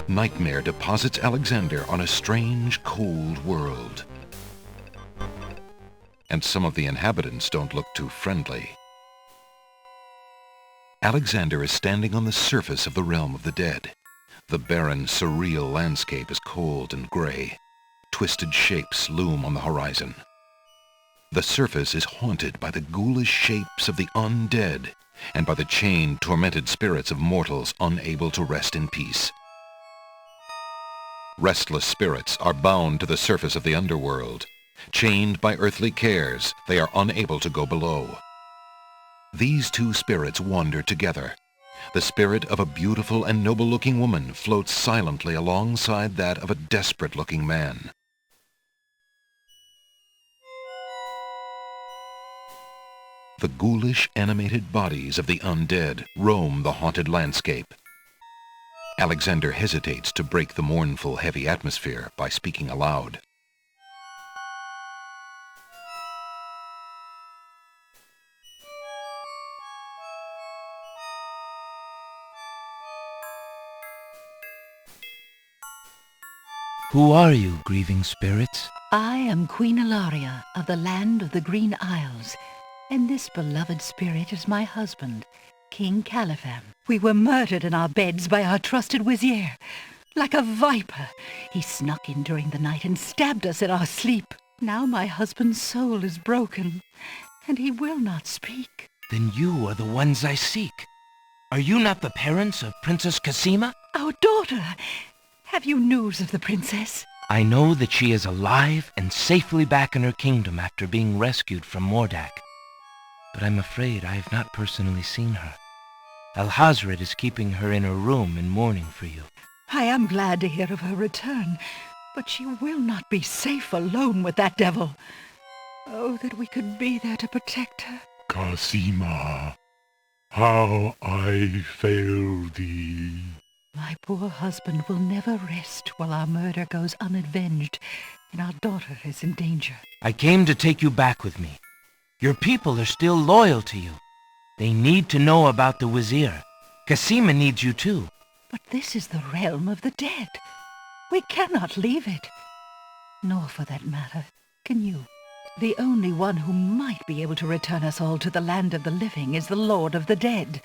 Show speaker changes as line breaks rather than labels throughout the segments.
Nightmare deposits Alexander on a strange, cold world. And some of the inhabitants don't look too friendly. Alexander is standing on the surface of the realm of the dead. The barren, surreal landscape is cold and gray. Twisted shapes loom on the horizon. The surface is haunted by the ghoulish shapes of the undead and by the chained, tormented spirits of mortals unable to rest in peace. Restless spirits are bound to the surface of the underworld. Chained by earthly cares, they are unable to go below. These two spirits wander together. The spirit of a beautiful and noble-looking woman floats silently alongside that of a desperate-looking man. The ghoulish, animated bodies of the undead roam the haunted landscape. Alexander hesitates to break the mournful, heavy atmosphere by speaking aloud.
Who are you, grieving spirits?
I am Queen Ilaria of the land of the Green Isles, and this beloved spirit is my husband, King Caliphan. We were murdered in our beds by our trusted Vizier. Like a viper, he snuck in during the night and stabbed us in our sleep. Now my husband's soul is broken, and he will not speak.
Then you are the ones I seek. Are you not the parents of Princess Cassima?
Our daughter! Have you news of the princess?
I know that she is alive and safely back in her kingdom after being rescued from Mordak. But I'm afraid I have not personally seen her. Alhazred is keeping her in her room in mourning for you.
I am glad to hear of her return, but she will not be safe alone with that devil. Oh, that we could be there to protect her.
Cassima, how I fail thee.
My poor husband will never rest while our murder goes unavenged and our daughter is in danger.
I came to take you back with me. Your people are still loyal to you. They need to know about the Vizier. Cassima needs you too.
But this is the realm of the dead. We cannot leave it. Nor, for that matter, can you. The only one who might be able to return us all to the land of the living is the Lord of the Dead.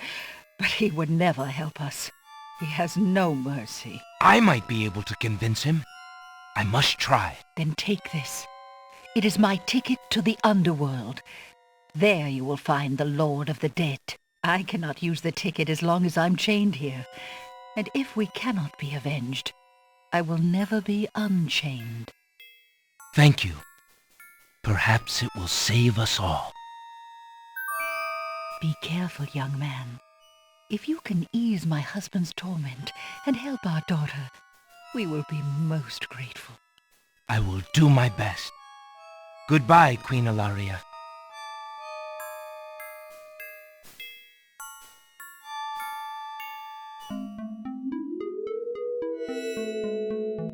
But he would never help us. He has no mercy.
I might be able to convince him. I must try.
Then take this. It is my ticket to the underworld. There you will find the Lord of the Dead. I cannot use the ticket as long as I'm chained here. And if we cannot be avenged, I will never be unchained.
Thank you. Perhaps it will save us all.
Be careful, young man. If you can ease my husband's torment and help our daughter, we will be most grateful.
I will do my best. Goodbye, Queen Ilaria.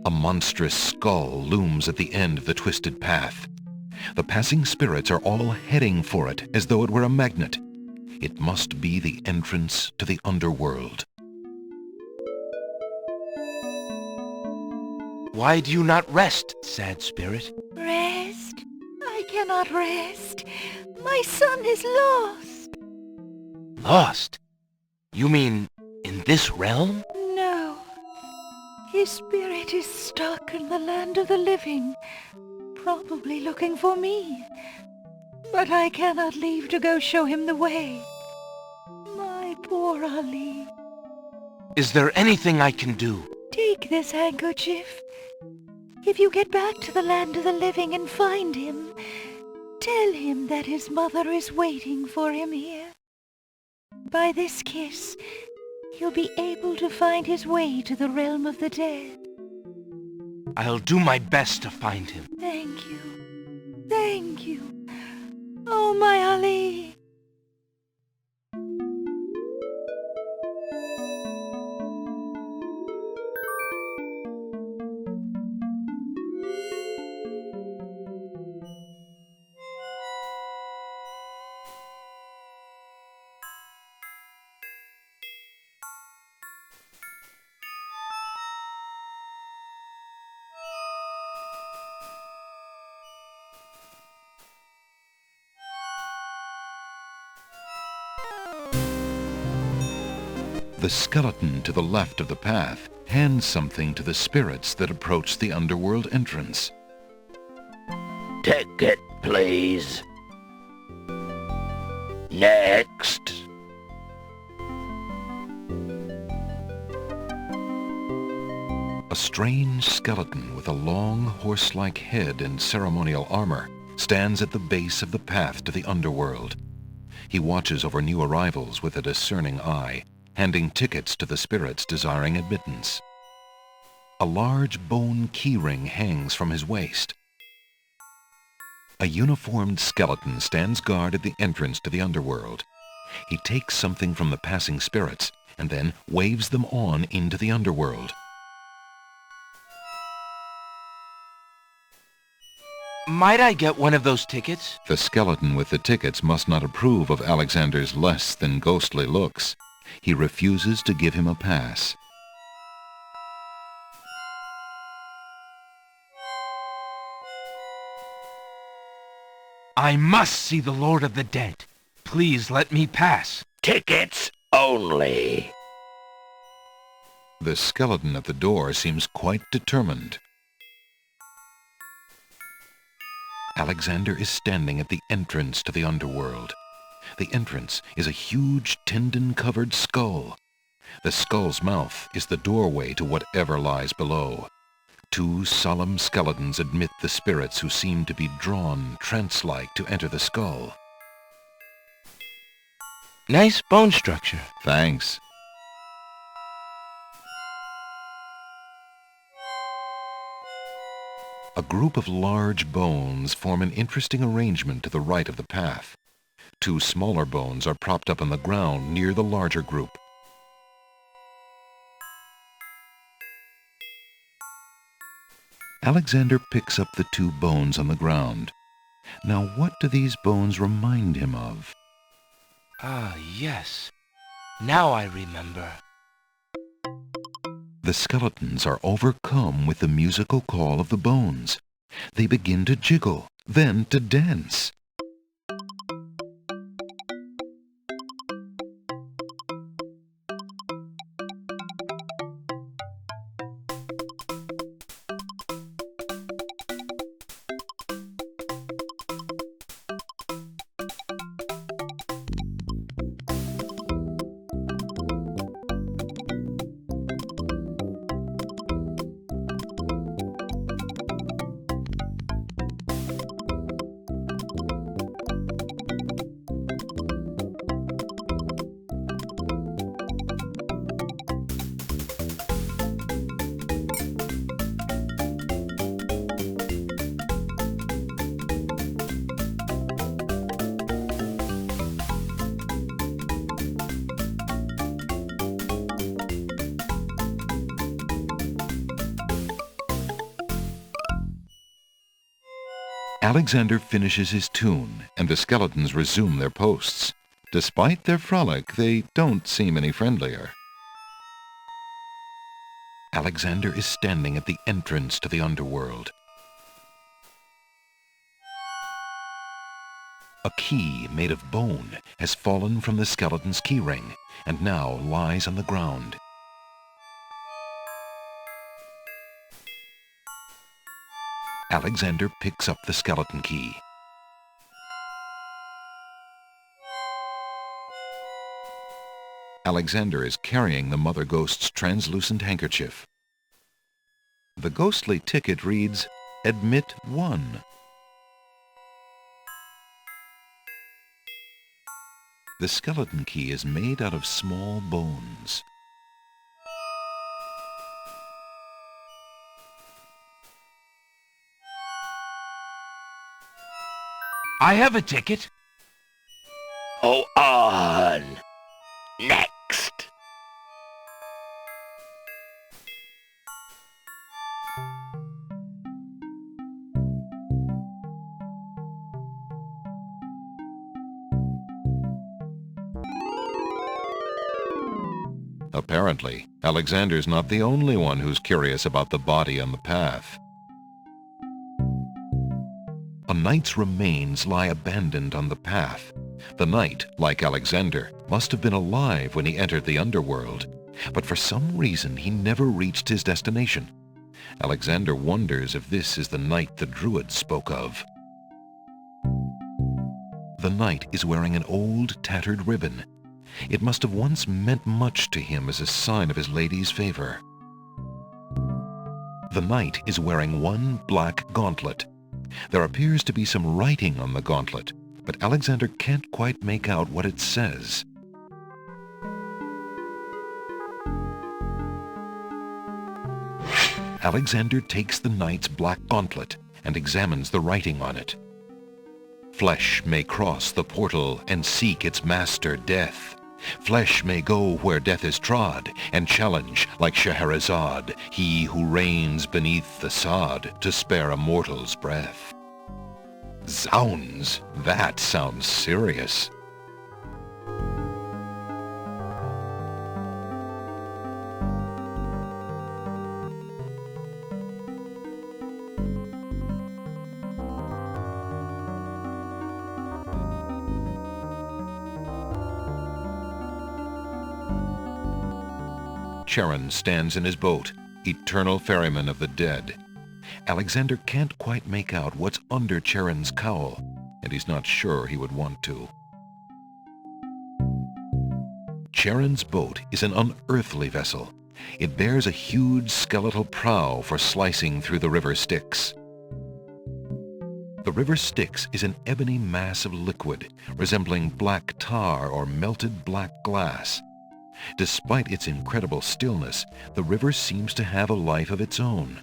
A monstrous skull looms at the end of the twisted path. The passing spirits are all heading for it as though it were a magnet. It must be the entrance to the underworld.
Why do you not rest, sad spirit?
Rest? I cannot rest. My son is lost.
Lost? You mean in this realm?
No. His spirit is stuck in the land of the living, probably looking for me. But I cannot leave to go show him the way. My poor Ali.
Is there anything I can do?
Take this handkerchief. If you get back to the land of the living and find him, tell him that his mother is waiting for him here. By this kiss, he'll be able to find his way to the realm of the dead.
I'll do my best to find him.
Thank you. Thank you. Oh, my Ali.
The skeleton to the left of the path hands something to the spirits that approach the underworld entrance.
Ticket, please. Next.
A strange skeleton with a long horse-like head and ceremonial armor stands at the base of the path to the underworld. He watches over new arrivals with a discerning eye, handing tickets to the spirits desiring admittance. A large bone keyring hangs from his waist. A uniformed skeleton stands guard at the entrance to the underworld. He takes something from the passing spirits and then waves them on into the underworld.
Might I get one of those tickets?
The skeleton with the tickets must not approve of Alexander's less than ghostly looks. He refuses to give him a pass.
I must see the Lord of the Dead. Please let me pass.
Tickets only.
The skeleton at the door seems quite determined. Alexander is standing at the entrance to the underworld. The entrance is a huge tendon-covered skull. The skull's mouth is the doorway to whatever lies below. Two solemn skeletons admit the spirits who seem to be drawn trance-like to enter the skull.
Nice bone structure.
Thanks. A group of large bones form an interesting arrangement to the right of the path. Two smaller bones are propped up on the ground near the larger group. Alexander picks up the two bones on the ground. Now, what do these bones remind him of?
Ah, yes. Now I remember.
The skeletons are overcome with the musical call of the bones. They begin to jiggle, then to dance. Alexander finishes his tune, and the skeletons resume their posts. Despite their frolic, they don't seem any friendlier. Alexander is standing at the entrance to the underworld. A key made of bone has fallen from the skeleton's keyring and now lies on the ground. Alexander picks up the skeleton key. Alexander is carrying the Mother Ghost's translucent handkerchief. The ghostly ticket reads, "Admit 1." The skeleton key is made out of small bones.
I have a ticket.
Go on. Next.
Apparently, Alexander's not the only one who's curious about the body on the path. A knight's remains lie abandoned on the path. The knight, like Alexander, must have been alive when he entered the underworld. but for some reason he never reached his destination. Alexander wonders if this is the knight the Druid spoke of. The knight is wearing an old, tattered ribbon. It must have once meant much to him as a sign of his lady's favor. The knight is wearing one black gauntlet. There appears to be some writing on the gauntlet, but Alexander can't quite make out what it says. Alexander takes the knight's black gauntlet and examines the writing on it. Flesh may cross the portal and seek its master, death. Flesh may go where death is trod, and challenge, like Scheherazade, he who reigns beneath the sod to spare a mortal's breath. Zounds, that sounds serious. Charon stands in his boat, eternal ferryman of the dead. Alexander can't quite make out what's under Charon's cowl, and he's not sure he would want to. Charon's boat is an unearthly vessel. It bears a huge skeletal prow for slicing through the river Styx. The river Styx is an ebony mass of liquid, resembling black tar or melted black glass. Despite its incredible stillness, the river seems to have a life of its own.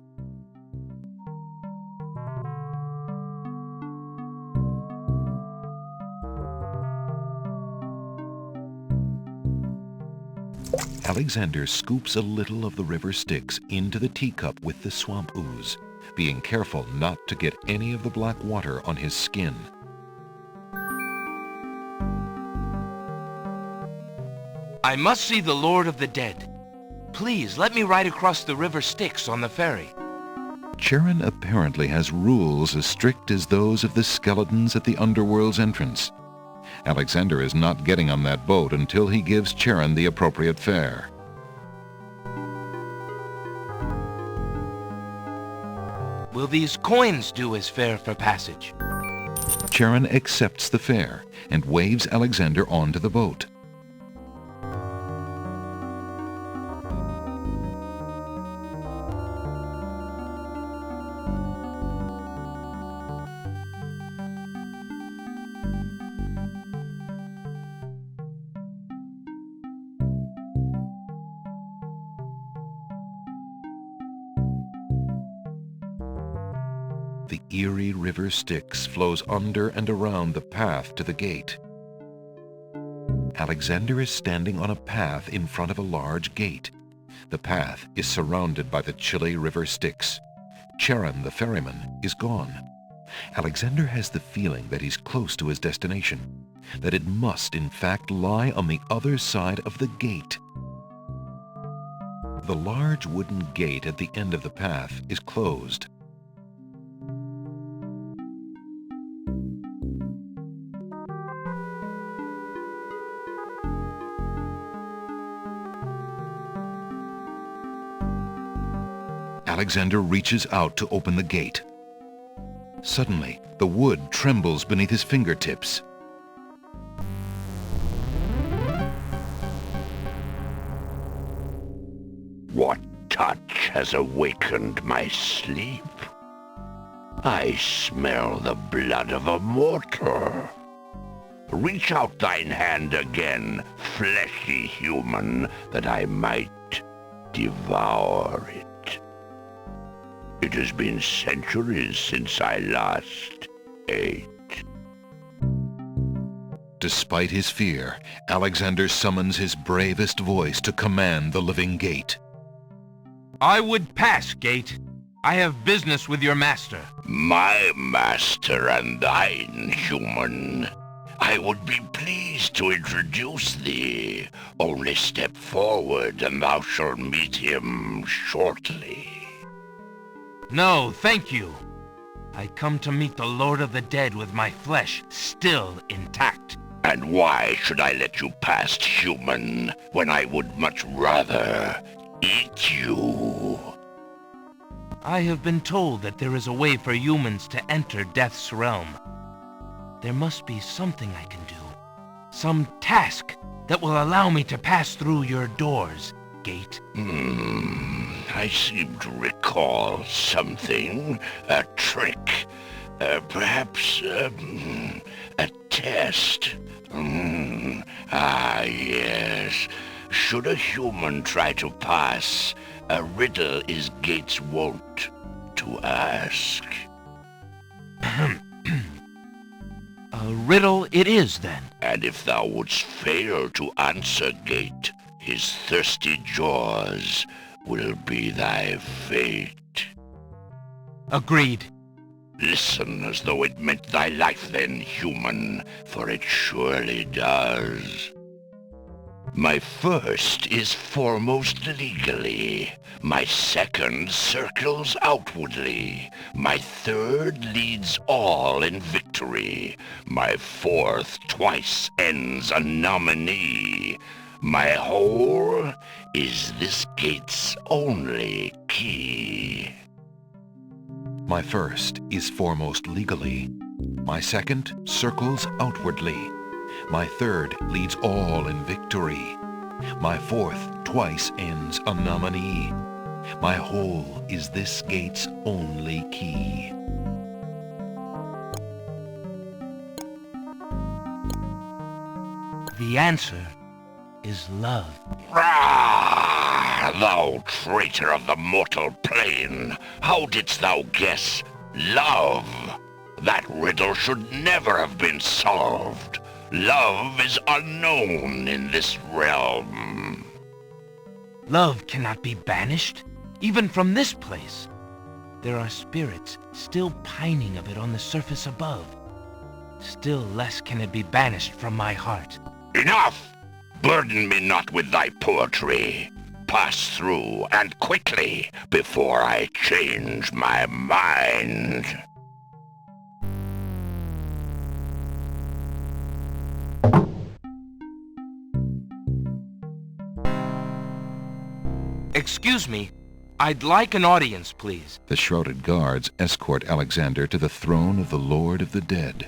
Alexander scoops a little of the river Styx into the teacup with the swamp ooze, being careful not to get any of the black water on his skin.
I must see the Lord of the Dead. Please, let me ride across the river Styx on the ferry.
Charon apparently has rules as strict as those of the skeletons at the underworld's entrance. Alexander is not getting on that boat until he gives Charon the appropriate fare.
Will these coins do as fare for passage?
Charon accepts the fare and waves Alexander onto the boat. The eerie river Styx flows under and around the path to the gate. Alexander is standing on a path in front of a large gate. The path is surrounded by the chilly river Styx. Charon, the ferryman, is gone. Alexander has the feeling that he's close to his destination, that it must in fact lie on the other side of the gate. The large wooden gate at the end of the path is closed. Alexander reaches out to open the gate. Suddenly, the wood trembles beneath his fingertips.
What touch has awakened my sleep? I smell the blood of a mortal. Reach out thine hand again, fleshy human, that I might devour it. It has been centuries since I last ate.
Despite his fear, Alexander summons his bravest voice to command the living gate.
I would pass, gate. I have business with your master.
My master and thine, human. I would be pleased to introduce thee. Only step forward and thou shalt meet him shortly.
No, thank you. I come to meet the Lord of the Dead with my flesh still intact.
And why should I let you past, human, when I would much rather eat you?
I have been told that there is a way for humans to enter Death's realm. There must be something I can do. Some task that will allow me to pass through your doors, Gate.
I seem to recall something. A trick. Perhaps, a test. Yes. Should a human try to pass, a riddle is Gate's wont to ask.
A riddle it is, then.
And if thou wouldst fail to answer, Gate, his thirsty jaws will be thy fate.
Agreed.
Listen as though it meant thy life then, human, for it surely does. My first is foremost legally. My second circles outwardly. My third leads all in victory. My fourth twice ends a nominee. My whole is this gate's only key.
My first is foremost legally. My second circles outwardly. My third leads all in victory. My fourth twice ends a nominee. My whole is this gate's only key.
The answer is love.
Ah, thou traitor of the mortal plane! How didst thou guess love? That riddle should never have been solved. Love is unknown in this realm.
Love cannot be banished, even from this place. There are spirits still pining of it on the surface above. Still less can it be banished from my heart.
Enough! Burden me not with thy poetry. Pass through, and quickly, before I change my mind.
Excuse me, I'd like an audience, please.
The shrouded guards escort Alexander to the throne of the Lord of the Dead.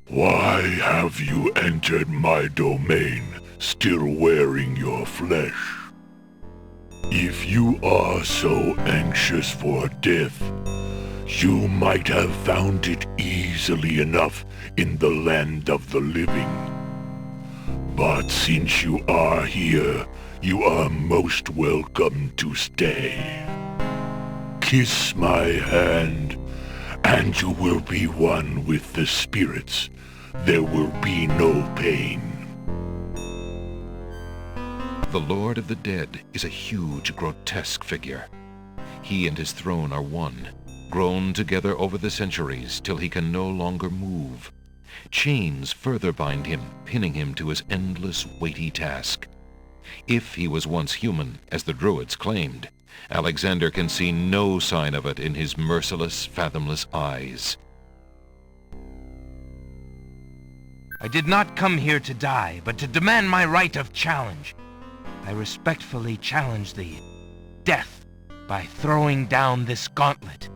Why have you entered my domain, still wearing your flesh? If you are so anxious for death, you might have found it easily enough in the land of the living. But since you are here, you are most welcome to stay. Kiss my hand, and you will be one with the spirits. There will be no pain.
The Lord of the Dead is a huge, grotesque figure. He and his throne are one, grown together over the centuries till he can no longer move. Chains further bind him, pinning him to his endless, weighty task. If he was once human, as the Druids claimed, Alexander can see no sign of it in his merciless, fathomless eyes.
I did not come here to die, but to demand my right of challenge. I respectfully challenge thee, Death, by throwing down this gauntlet.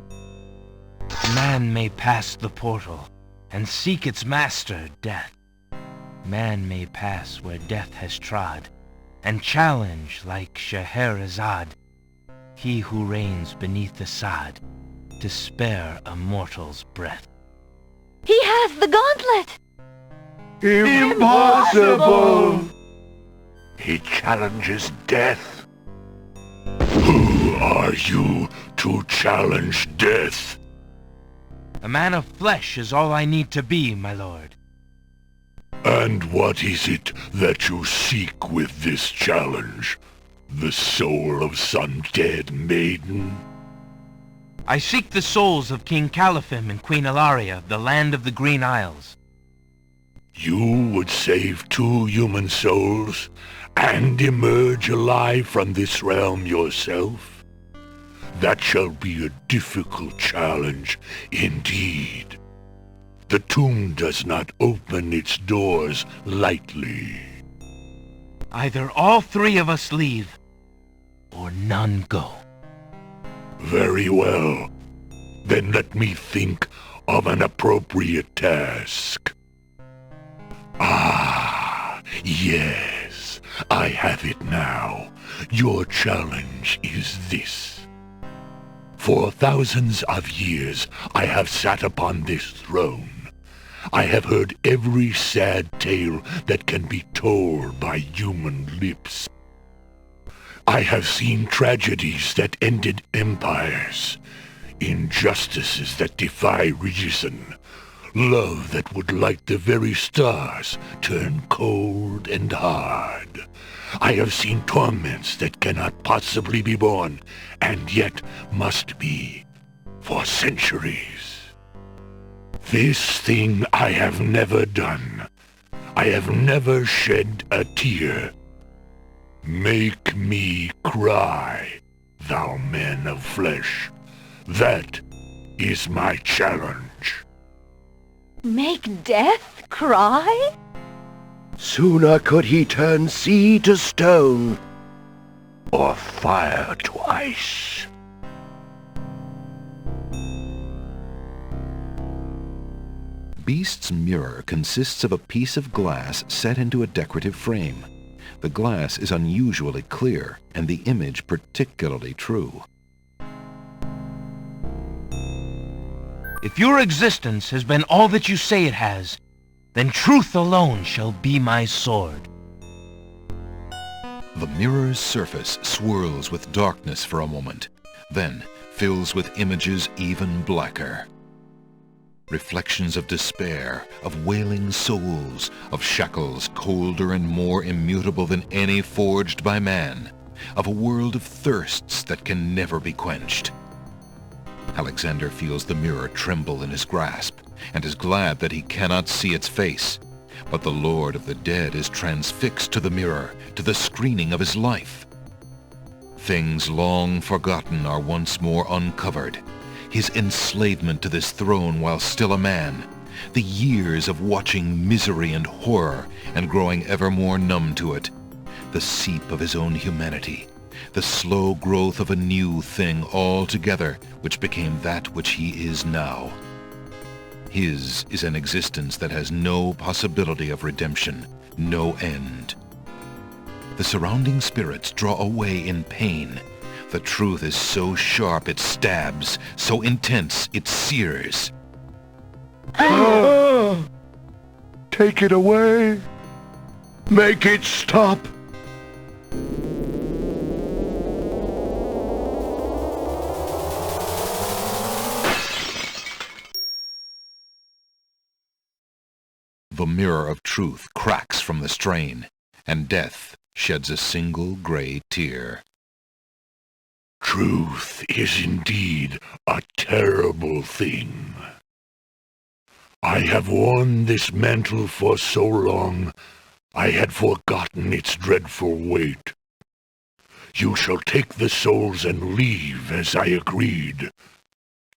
Man may pass the portal and seek its master, Death. Man may pass where Death has trod, and challenge like Scheherazade, he who reigns beneath the sod, to spare a mortal's breath.
He has the gauntlet!
Impossible!
He challenges death.
Who are you to challenge death?
A man of flesh is all I need to be, my lord.
And what is it that you seek with this challenge? The soul of some dead maiden?
I seek the souls of King Califem and Queen Ilaria of the land of the Green Isles.
You would save 2 human souls and emerge alive from this realm yourself? That shall be a difficult challenge indeed. The tomb does not open its doors lightly.
Either all three of us leave, or none go.
Very well. Then let me think of an appropriate task. Ah, yes, I have it now. Your challenge is this. For thousands of years I have sat upon this throne. I have heard every sad tale that can be told by human lips. I have seen tragedies that ended empires, injustices that defy reason, love that would light the very stars turn cold and hard. I have seen torments that cannot possibly be borne, and yet must be, for centuries. This thing I have never done. I have never shed a tear. Make me cry, thou man of flesh. That is my challenge.
Make death cry?
Sooner could he turn sea to stone,
Or fire to ice.
Beast's mirror consists of a piece of glass set into a decorative frame. The glass is unusually clear, and the image particularly true.
If your existence has been all that you say it has, then truth alone shall be my sword.
The mirror's surface swirls with darkness for a moment, then fills with images even blacker. Reflections of despair, of wailing souls, of shackles colder and more immutable than any forged by man, of a world of thirsts that can never be quenched. Alexander feels the mirror tremble in his grasp, and is glad that he cannot see its face. But the Lord of the Dead is transfixed to the mirror, to the screening of his life. Things long forgotten are once more uncovered. His enslavement to this throne while still a man, the years of watching misery and horror and growing ever more numb to it, the seep of his own humanity, the slow growth of a new thing altogether which became that which he is now. His is an existence that has no possibility of redemption, no end. The surrounding spirits draw away in pain. The truth is so sharp it stabs, so intense it sears.
Take it away. Make it stop.
The mirror of truth cracks from the strain, and death sheds a single gray tear.
Truth is indeed a terrible thing. I have worn this mantle for so long, I had forgotten its dreadful weight. You shall take the souls and leave as I agreed.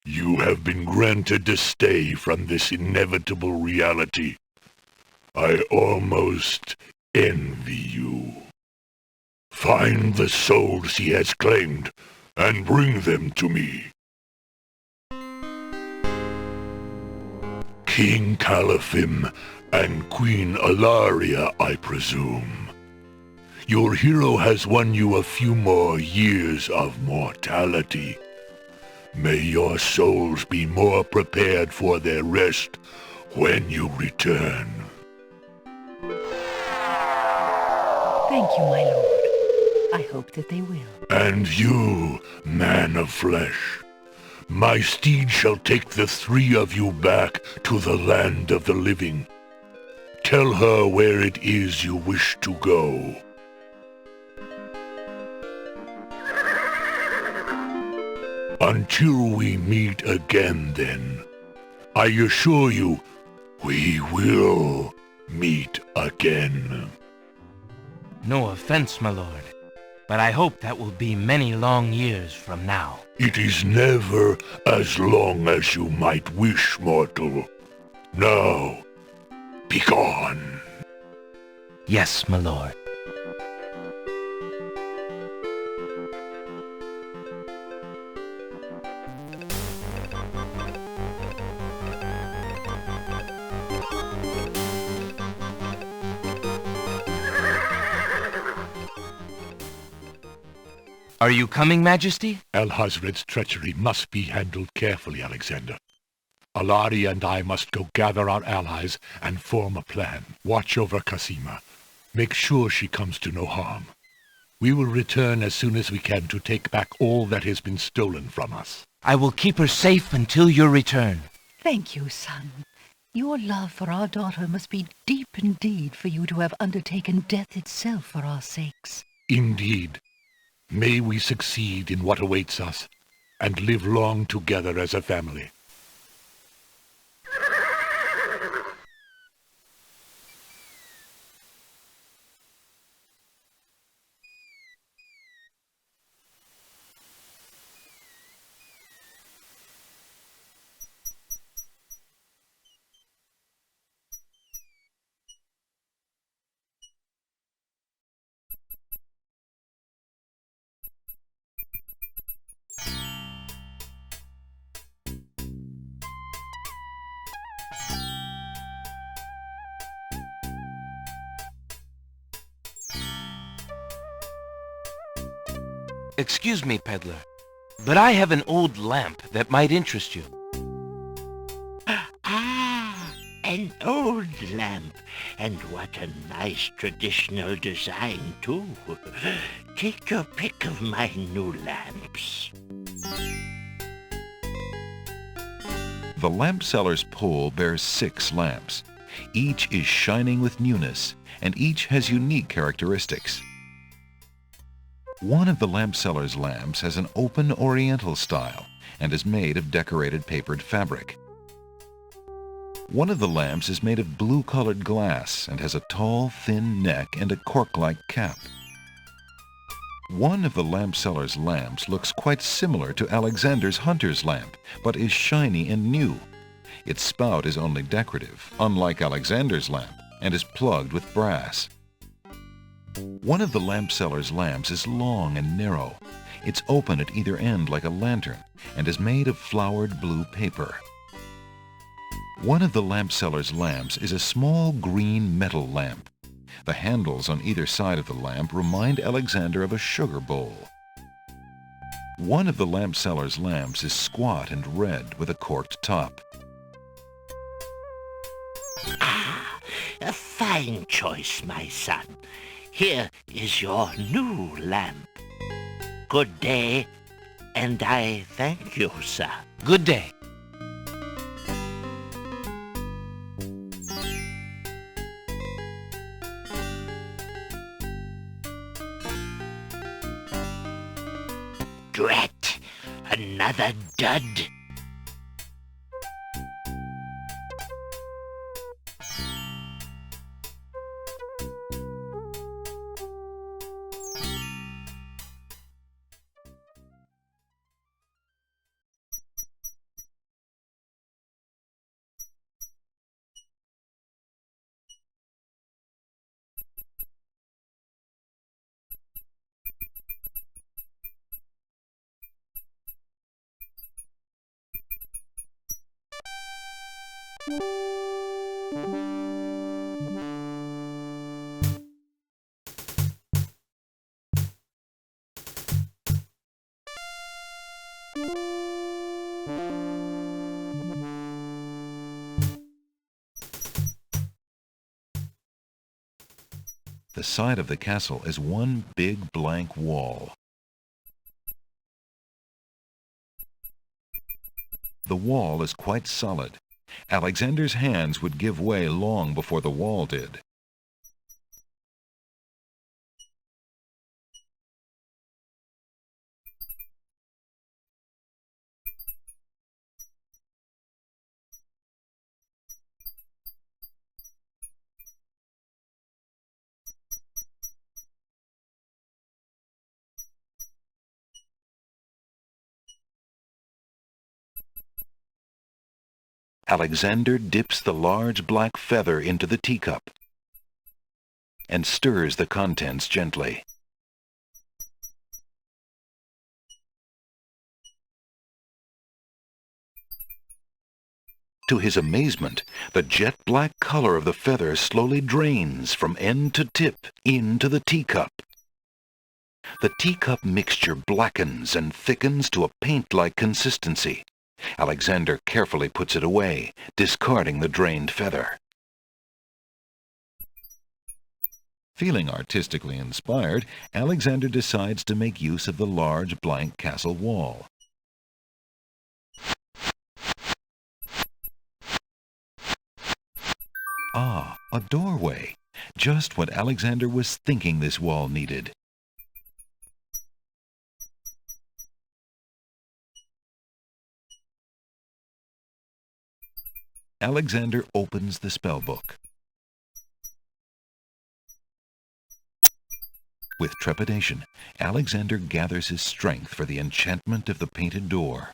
You have been granted a stay from this inevitable reality. I almost envy you. Find the souls he has claimed, and bring them to me. King Calaphim and Queen Alaria, I presume. Your hero has won you a few more years of mortality. May your souls be more prepared for their rest when you return.
Thank you, my lord. I hope that they will.
And you, man of flesh, my steed shall take the three of you back to the land of the living. Tell her where it is you wish to go. Until we meet again, then, I assure you, we will meet again.
No offense, my lord, but I hope that will be many long years from now.
It is never as long as you might wish, mortal. Now, begone.
Yes, my lord. Are you coming, Majesty?
Alhazred's treachery must be handled carefully, Alexander. Alari and I must go gather our allies and form a plan. Watch over Cassima. Make sure she comes to no harm. We will return as soon as we can to take back all that has been stolen from us.
I will keep her safe until your return.
Thank you, son. Your love for our daughter must be deep indeed for you to have undertaken death itself for our sakes.
Indeed. May we succeed in what awaits us, and live long together as a family.
Excuse me, peddler, but I have an old lamp that might interest you.
Ah, an old lamp. And what a nice traditional design, too. Take your pick of my new lamps.
The lamp seller's pole bears 6 lamps. Each is shining with newness, and each has unique characteristics. One of the lamp seller's lamps has an open oriental style and is made of decorated papered fabric. One of the lamps is made of blue-colored glass and has a tall, thin neck and a cork-like cap. One of the lamp seller's lamps looks quite similar to Alexander's hunter's lamp, but is shiny and new. Its spout is only decorative, unlike Alexander's lamp, and is plugged with brass. One of the lamp seller's lamps is long and narrow. It's open at either end like a lantern and is made of flowered blue paper. One of the lamp seller's lamps is a small green metal lamp. The handles on either side of the lamp remind Alexander of a sugar bowl. One of the lamp seller's lamps is squat and red with a corked top.
Ah, a fine choice, my son. Here is your new lamp. Good day, and I thank you, sir.
Good day.
Drat! Another dud!
The side of the castle is one big blank wall. The wall is quite solid. Alexander's hands would give way long before the wall did. Alexander dips the large black feather into the teacup and stirs the contents gently. To his amazement, the jet-black color of the feather slowly drains from end to tip into the teacup. The teacup mixture blackens and thickens to a paint-like consistency. Alexander carefully puts it away, discarding the drained feather. Feeling artistically inspired, Alexander decides to make use of the large blank castle wall. Ah, a doorway. Just what Alexander was thinking this wall needed. Alexander opens the spellbook. With trepidation, Alexander gathers his strength for the enchantment of the painted door.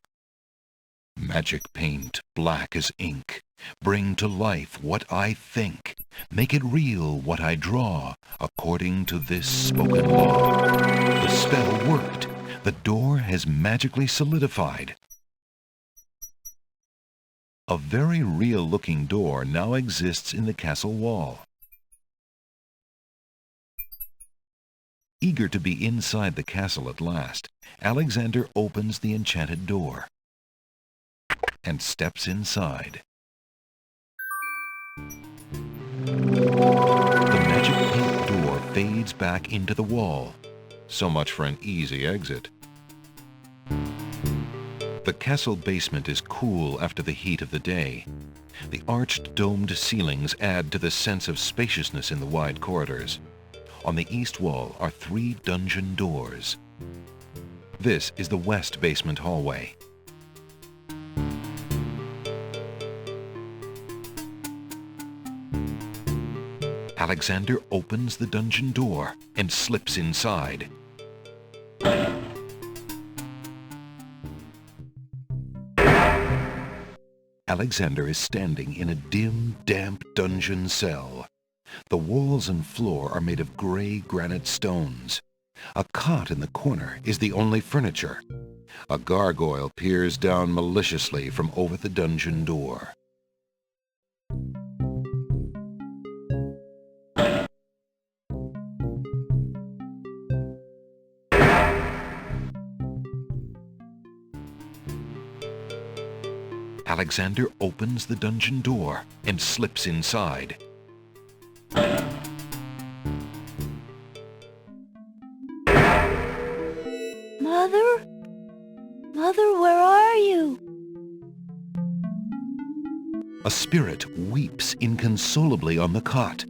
Magic paint, black as ink, bring to life what I think, make it real what I draw, according to this spoken law. The spell worked. The door has magically solidified. A very real-looking door now exists in the castle wall. Eager to be inside the castle at last, Alexander opens the enchanted door and steps inside. The magic paint door fades back into the wall. So much for an easy exit. The castle basement is cool after the heat of the day. The arched domed ceilings add to the sense of spaciousness in the wide corridors. On the east wall are 3 dungeon doors. This is the west basement hallway. Alexander opens the dungeon door and slips inside. Alexander is standing in a dim, damp dungeon cell. The walls and floor are made of gray granite stones. A cot in the corner is the only furniture. A gargoyle peers down maliciously from over the dungeon door. Alexander opens the dungeon door and slips inside.
Mother? Mother, where are you?
A spirit weeps inconsolably on the cot.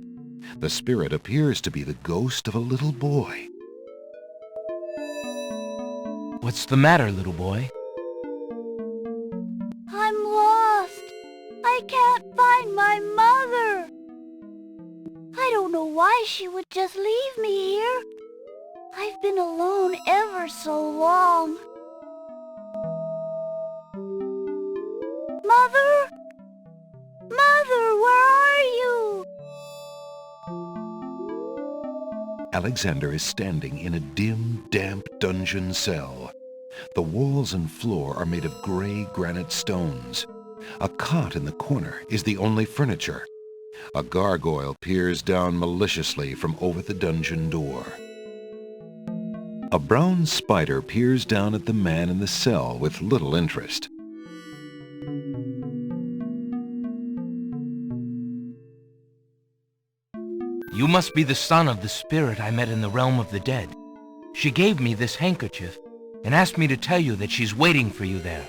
The spirit appears to be the ghost of a little boy.
What's the matter, little boy?
I'm lost. I can't find my mother. I don't know why she would just leave me here. I've been alone ever so long. Mother? Mother, where are you?
Alexander is standing in a dim, damp dungeon cell. The walls and floor are made of gray granite stones. A cot in the corner is the only furniture. A gargoyle peers down maliciously from over the dungeon door. A brown spider peers down at the man in the cell with little interest.
You must be the son of the spirit I met in the realm of the dead. She gave me this handkerchief and asked me to tell you that she's waiting for you there.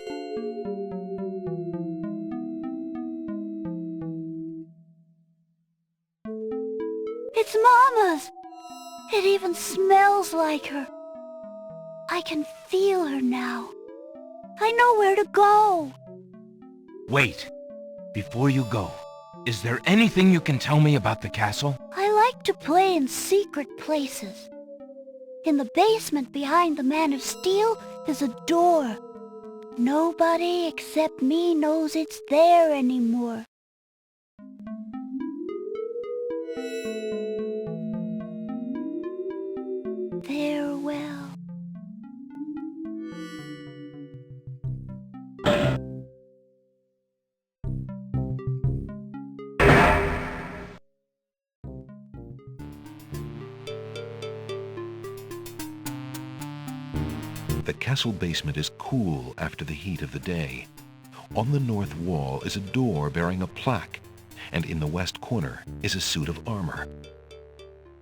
It's Mama's. It even smells like her. I can feel her now. I know where to go.
Wait. Before you go, is there anything you can tell me about the castle?
I like to play in secret places. In the basement behind the Man of Steel is a door. Nobody except me knows it's there anymore. Farewell.
The castle basement is cool after the heat of the day. On the north wall is a door bearing a plaque, and in the west corner is a suit of armor.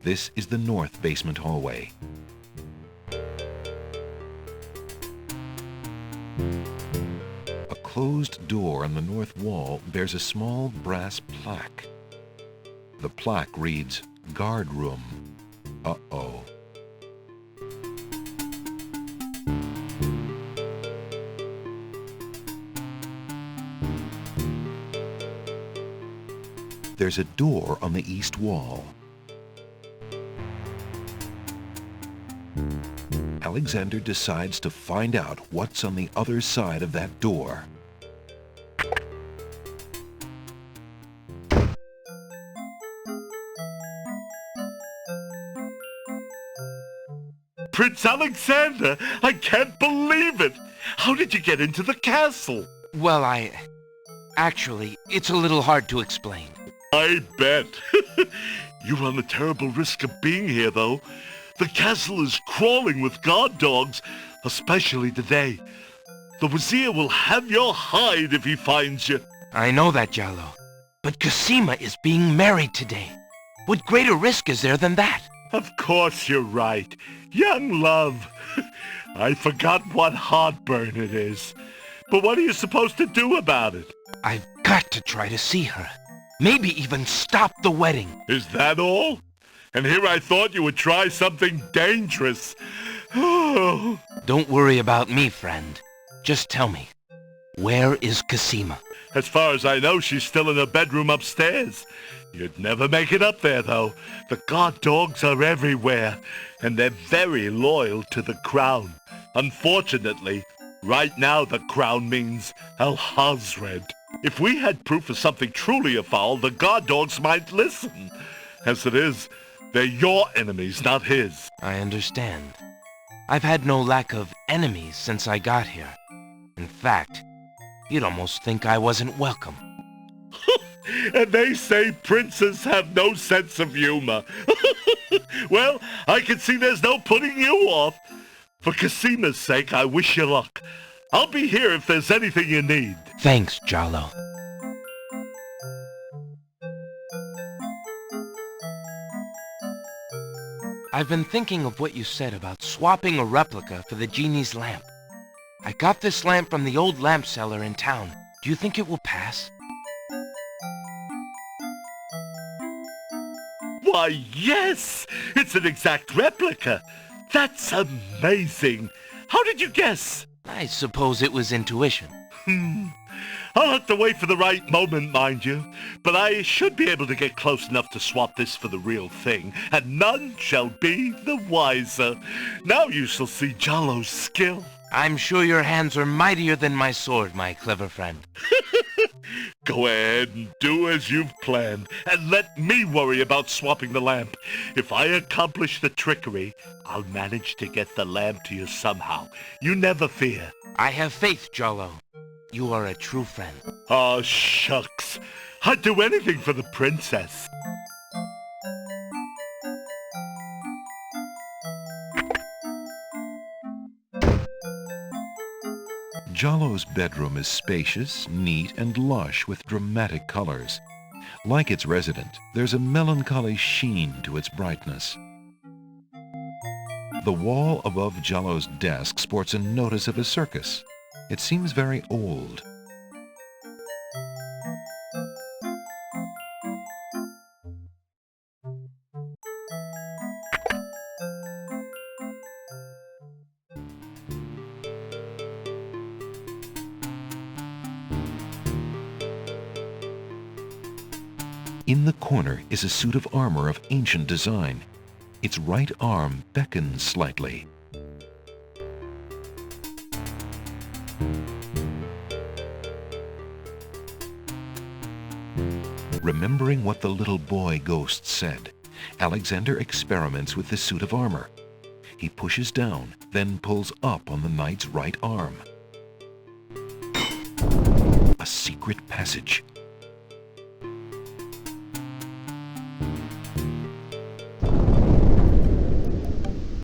This is the north basement hallway. A closed door on the north wall bears a small brass plaque. The plaque reads, "Guard Room." Uh-oh. There's a door on the east wall. Alexander decides to find out what's on the other side of that door.
Prince Alexander, I can't believe it! How did you get into the castle?
Well, Actually, it's a little hard to explain.
I bet. You run a terrible risk of being here, though. The castle is crawling with guard dogs, especially today. The Wazir will have your hide if he finds you.
I know that, Jallo. But Cosima is being married today. What greater risk is there than that?
Of course you're right. Young love. I forgot what heartburn it is. But what are you supposed to do about it?
I've got to try to see her. Maybe even stop the wedding.
Is that all? And here I thought you would try something dangerous. Oh.
Don't worry about me, friend. Just tell me, where is Cosima?
As far as I know, she's still in her bedroom upstairs. You'd never make it up there, though. The guard dogs are everywhere, and they're very loyal to the crown. Unfortunately, right now the crown means Alhazred. If we had proof of something truly afoul, the guard dogs might listen. As it is, they're your enemies, not his.
I understand. I've had no lack of enemies since I got here. In fact, you'd almost think I wasn't welcome.
And they say princes have no sense of humor. Well, I can see there's no putting you off. For Cosima's sake, I wish you luck. I'll be here if there's anything you need.
Thanks, Jallo. I've been thinking of what you said about swapping a replica for the genie's lamp. I got this lamp from the old lamp seller in town. Do you think it will pass?
Why, yes! It's an exact replica. That's amazing. How did you guess?
I suppose it was intuition.
I'll have to wait for the right moment, mind you. But I should be able to get close enough to swap this for the real thing, and none shall be the wiser. Now you shall see Jallo's skill.
I'm sure your hands are mightier than my sword, my clever friend.
Go ahead and do as you've planned, and let me worry about swapping the lamp. If I accomplish the trickery, I'll manage to get the lamp to you somehow. You never fear.
I have faith, Jallo. You are a true friend.
Oh, shucks. I'd do anything for the princess.
Jallo's bedroom is spacious, neat, and lush with dramatic colors. Like its resident, there's a melancholy sheen to its brightness. The wall above Jallo's desk sports a notice of a circus. It seems very old. In the corner is a suit of armor of ancient design. Its right arm beckons slightly. Remembering what the little boy ghost said, Alexander experiments with the suit of armor. He pushes down, then pulls up on the knight's right arm. A secret passage.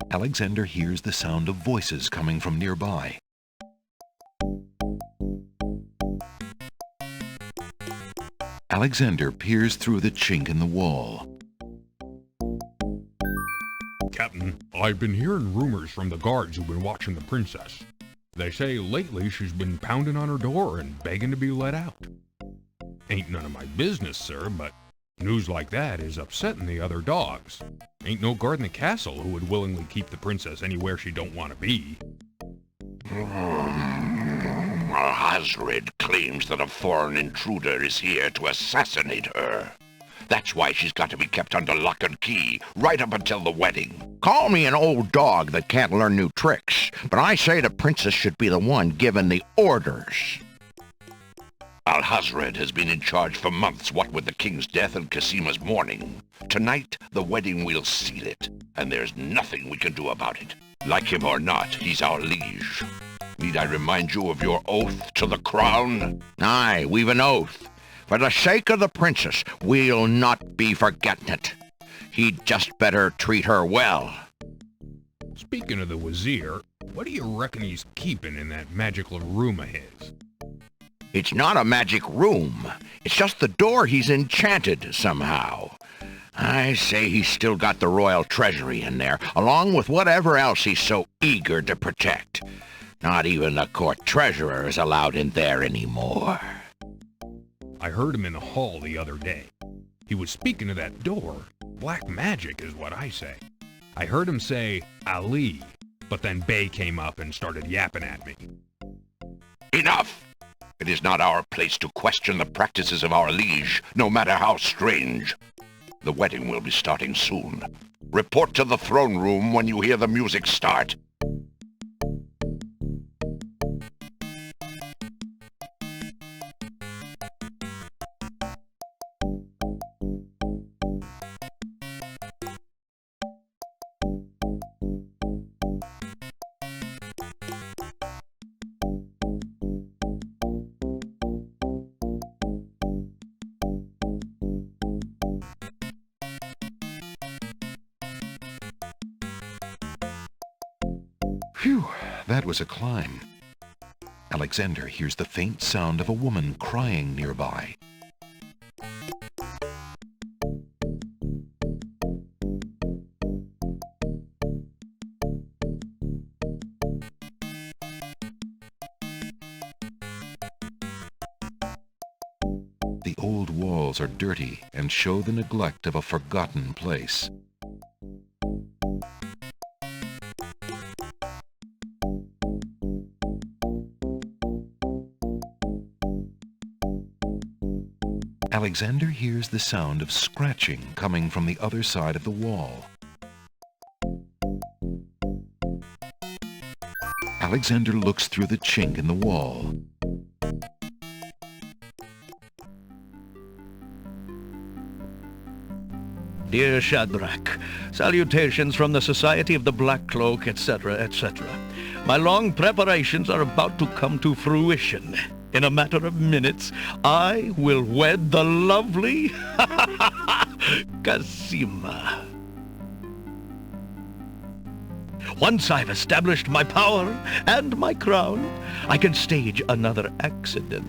Alexander hears the sound of voices coming from nearby. Alexander peers through the chink in the wall.
Captain, I've been hearing rumors from the guards who've been watching the princess. They say lately she's been pounding on her door and begging to be let out. Ain't none of my business, sir, but news like that is upsetting the other dogs. Ain't no guard in the castle who would willingly keep the princess anywhere she don't want to be.
Alhazred claims that a foreign intruder is here to assassinate her. That's why she's got to be kept under lock and key, right up until the wedding.
Call me an old dog that can't learn new tricks, but I say the princess should be the one giving the orders.
Alhazred has been in charge for months, what with the king's death and Casima's mourning. Tonight, the wedding will seal it, and there's nothing we can do about it. Like him or not, he's our liege. Need I remind you of your oath to the crown?
Aye, we've an oath. For the sake of the princess, we'll not be forgetting it. He'd just better treat her well.
Speaking of the Wazir, what do you reckon he's keeping in that magical room of his?
It's not a magic room. It's just the door he's enchanted somehow. I say he's still got the royal treasury in there, along with whatever else he's so eager to protect. Not even the court treasurer is allowed in there anymore.
I heard him in the hall the other day. He was speaking of that door. Black magic is what I say. I heard him say, Ali, but then Bay came up and started yapping at me.
Enough! It is not our place to question the practices of our liege, no matter how strange. The wedding will be starting soon. Report to the throne room when you hear the music start.
Phew, that was a climb. Alexander hears the faint sound of a woman crying nearby. The old walls are dirty and show the neglect of a forgotten place. Alexander hears the sound of scratching coming from the other side of the wall. Alexander looks through the chink in the wall.
Dear Shadrach, salutations from the Society of the Black Cloak, etc., etc. My long preparations are about to come to fruition. In a matter of minutes, I will wed the lovely Casima. Once I've established my power and my crown, I can stage another accident.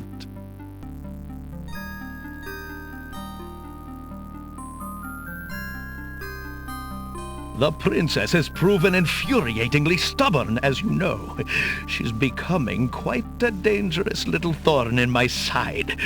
The princess has proven infuriatingly stubborn, as you know. She's becoming quite a dangerous little thorn in my side.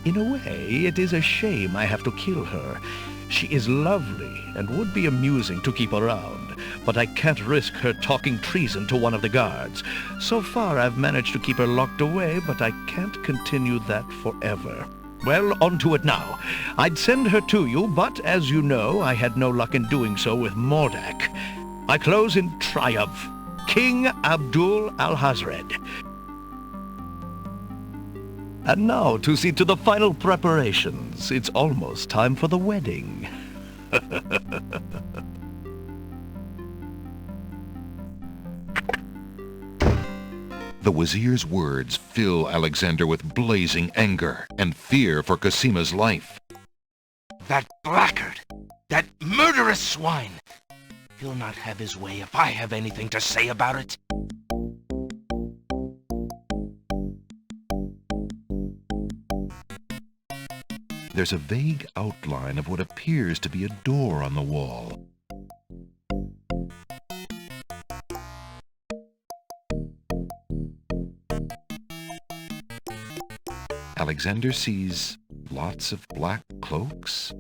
In a way, it is a shame I have to kill her. She is lovely and would be amusing to keep around, but I can't risk her talking treason to one of the guards. So far, I've managed to keep her locked away, but I can't continue that forever. Well, on to it now. I'd send her to you, but as you know, I had no luck in doing so with Mordak. I close in triumph. King Abdul Alhazred. And now to see to the final preparations. It's almost time for the wedding.
The Wazir's words fill Alexander with blazing anger and fear for Cosima's life.
That blackguard! That murderous swine! He'll not have his way if I have anything to say about it.
There's a vague outline of what appears to be a door on the wall. Alexander sees lots of black cloaks.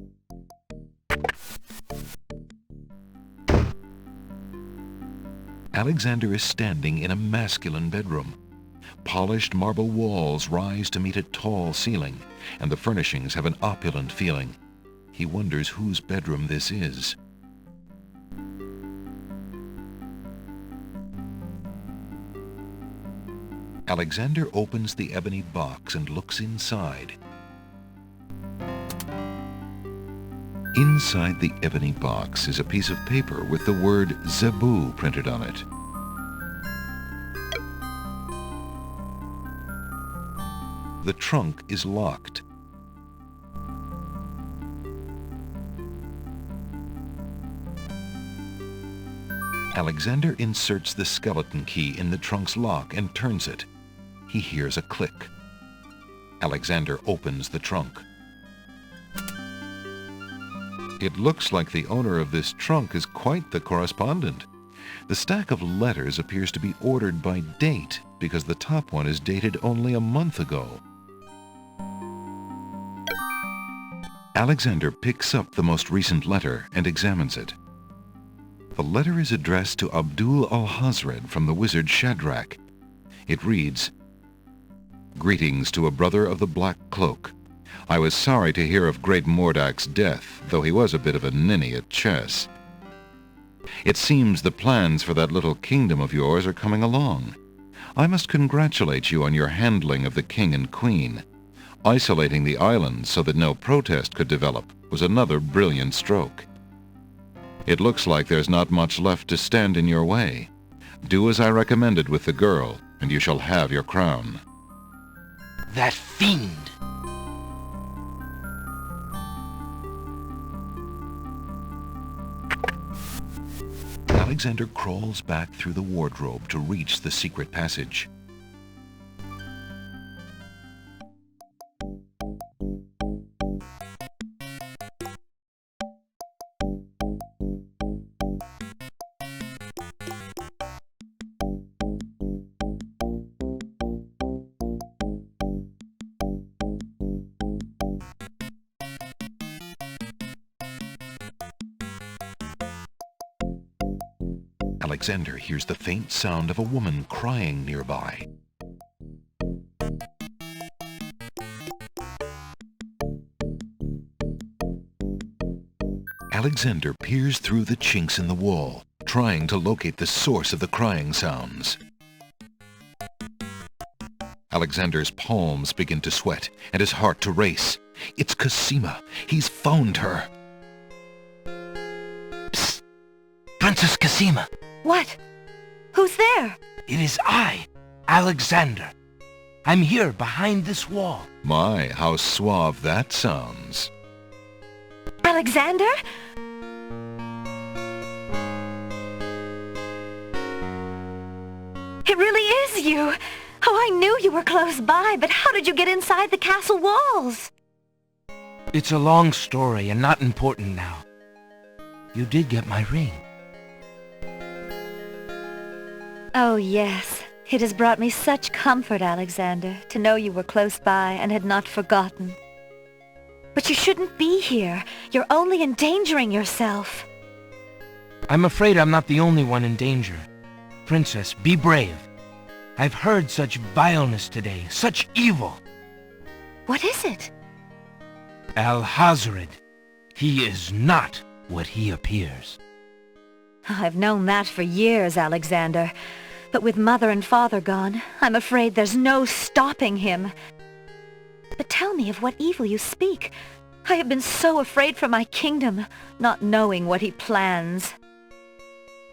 Alexander is standing in a masculine bedroom. Polished marble walls rise to meet a tall ceiling, and the furnishings have an opulent feeling. He wonders whose bedroom this is. Alexander opens the ebony box and looks inside. Inside the ebony box is a piece of paper with the word Zebu printed on it. The trunk is locked. Alexander inserts the skeleton key in the trunk's lock and turns it. He hears a click. Alexander opens the trunk. It looks like the owner of this trunk is quite the correspondent. The stack of letters appears to be ordered by date because the top one is dated only a month ago. Alexander picks up the most recent letter and examines it. The letter is addressed to Abdul al-Hazred from the wizard Shadrach. It reads, "Greetings to a brother of the Black Cloak. I was sorry to hear of great Mordak's death, though he was a bit of a ninny at chess. It seems the plans for that little kingdom of yours are coming along. I must congratulate you on your handling of the king and queen. Isolating the island so that no protest could develop was another brilliant stroke. It looks like there's not much left to stand in your way. Do as I recommended with the girl, and you shall have your crown."
That fiend!
Alexander crawls back through the wardrobe to reach the secret passage. Alexander hears the faint sound of a woman crying nearby. Alexander peers through the chinks in the wall, trying to locate the source of the crying sounds. Alexander's palms begin to sweat and his heart to race. It's Cosima. He's found her.
Psst! Princess Cosima!
What? Who's there?
It is I, Alexander. I'm here behind this wall.
My, how suave that sounds.
Alexander? It really is you! Oh, I knew you were close by, but how did you get inside the castle walls?
It's a long story and not important now. You did get my ring.
Oh, yes. It has brought me such comfort, Alexander, to know you were close by and had not forgotten. But you shouldn't be here. You're only endangering yourself.
I'm afraid I'm not the only one in danger. Princess, be brave. I've heard such vileness today, such evil.
What is it?
Al-Hazred. He is not what he appears.
I've known that for years, Alexander. But with Mother and Father gone, I'm afraid there's no stopping him. But tell me of what evil you speak. I have been so afraid for my kingdom, not knowing what he plans.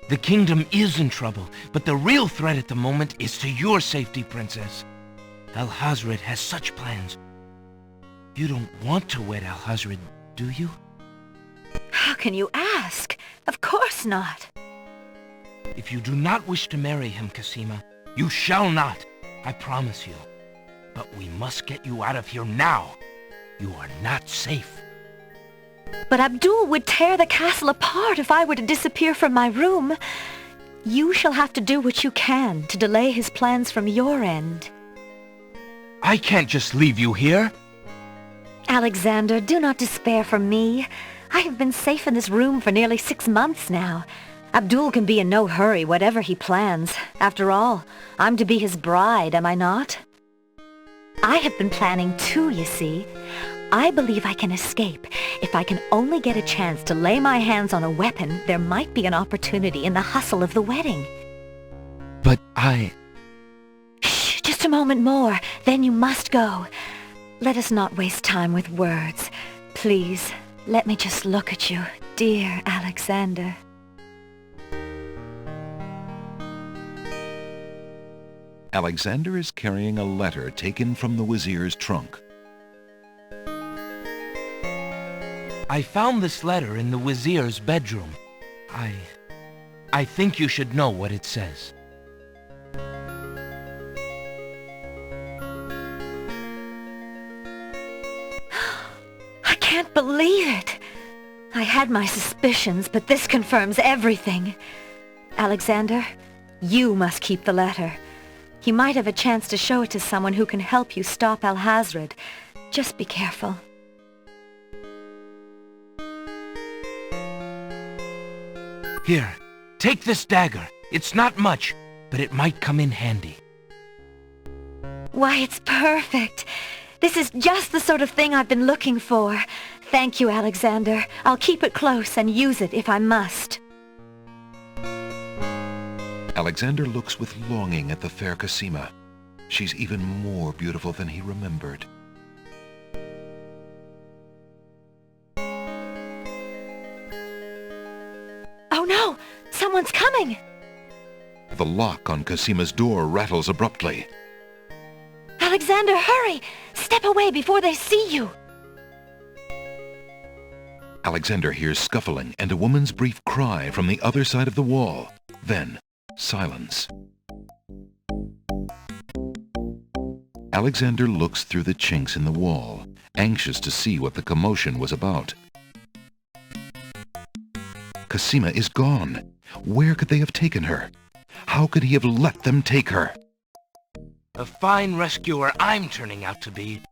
The kingdom is in trouble, but the real threat at the moment is to your safety, Princess. Alhazred has such plans. You don't want to wed Alhazred, do you?
How can you ask? Of course not.
If you do not wish to marry him, Cassima, you shall not, I promise you. But we must get you out of here now. You are not safe.
But Abdul would tear the castle apart if I were to disappear from my room. You shall have to do what you can to delay his plans from your end.
I can't just leave you here.
Alexander, do not despair for me. I have been safe in this room for nearly 6 months now. Abdul can be in no hurry, whatever he plans. After all, I'm to be his bride, am I not? I have been planning too, you see. I believe I can escape. If I can only get a chance to lay my hands on a weapon, there might be an opportunity in the hustle of the wedding.
But
Shh, just a moment more, then you must go. Let us not waste time with words. Please, let me just look at you, dear Alexander.
Alexander is carrying a letter taken from the Wazir's trunk.
I found this letter in the Wazir's bedroom. I think you should know what it says.
I can't believe it. I had my suspicions, but this confirms everything. Alexander, you must keep the letter. He might have a chance to show it to someone who can help you stop Alhazred. Just be careful.
Here, take this dagger. It's not much, but it might come in handy.
Why, it's perfect. This is just the sort of thing I've been looking for. Thank you, Alexander. I'll keep it close and use it if I must.
Alexander looks with longing at the fair Cassima. She's even more beautiful than he remembered.
Oh no! Someone's coming!
The lock on Cassima's door rattles abruptly.
Alexander, hurry! Step away before they see you!
Alexander hears scuffling and a woman's brief cry from the other side of the wall. Then, silence. Alexander looks through the chinks in the wall, anxious to see what the commotion was about. Cassima is gone. Where could they have taken her? How could he have let them take her?
A fine rescuer I'm turning out to be.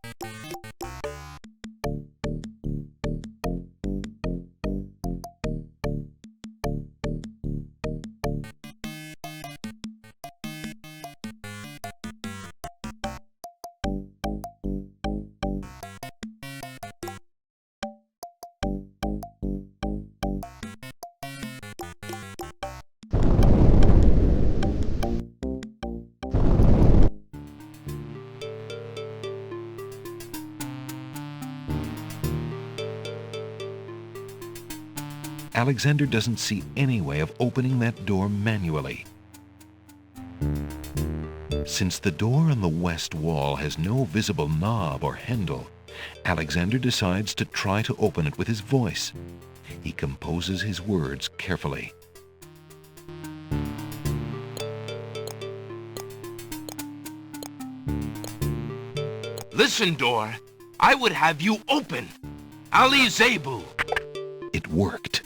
Alexander doesn't see any way of opening that door manually. Since the door on the west wall has no visible knob or handle, Alexander decides to try to open it with his voice. He composes his words carefully.
Listen, door. I would have you open. Ali Zebu.
It worked.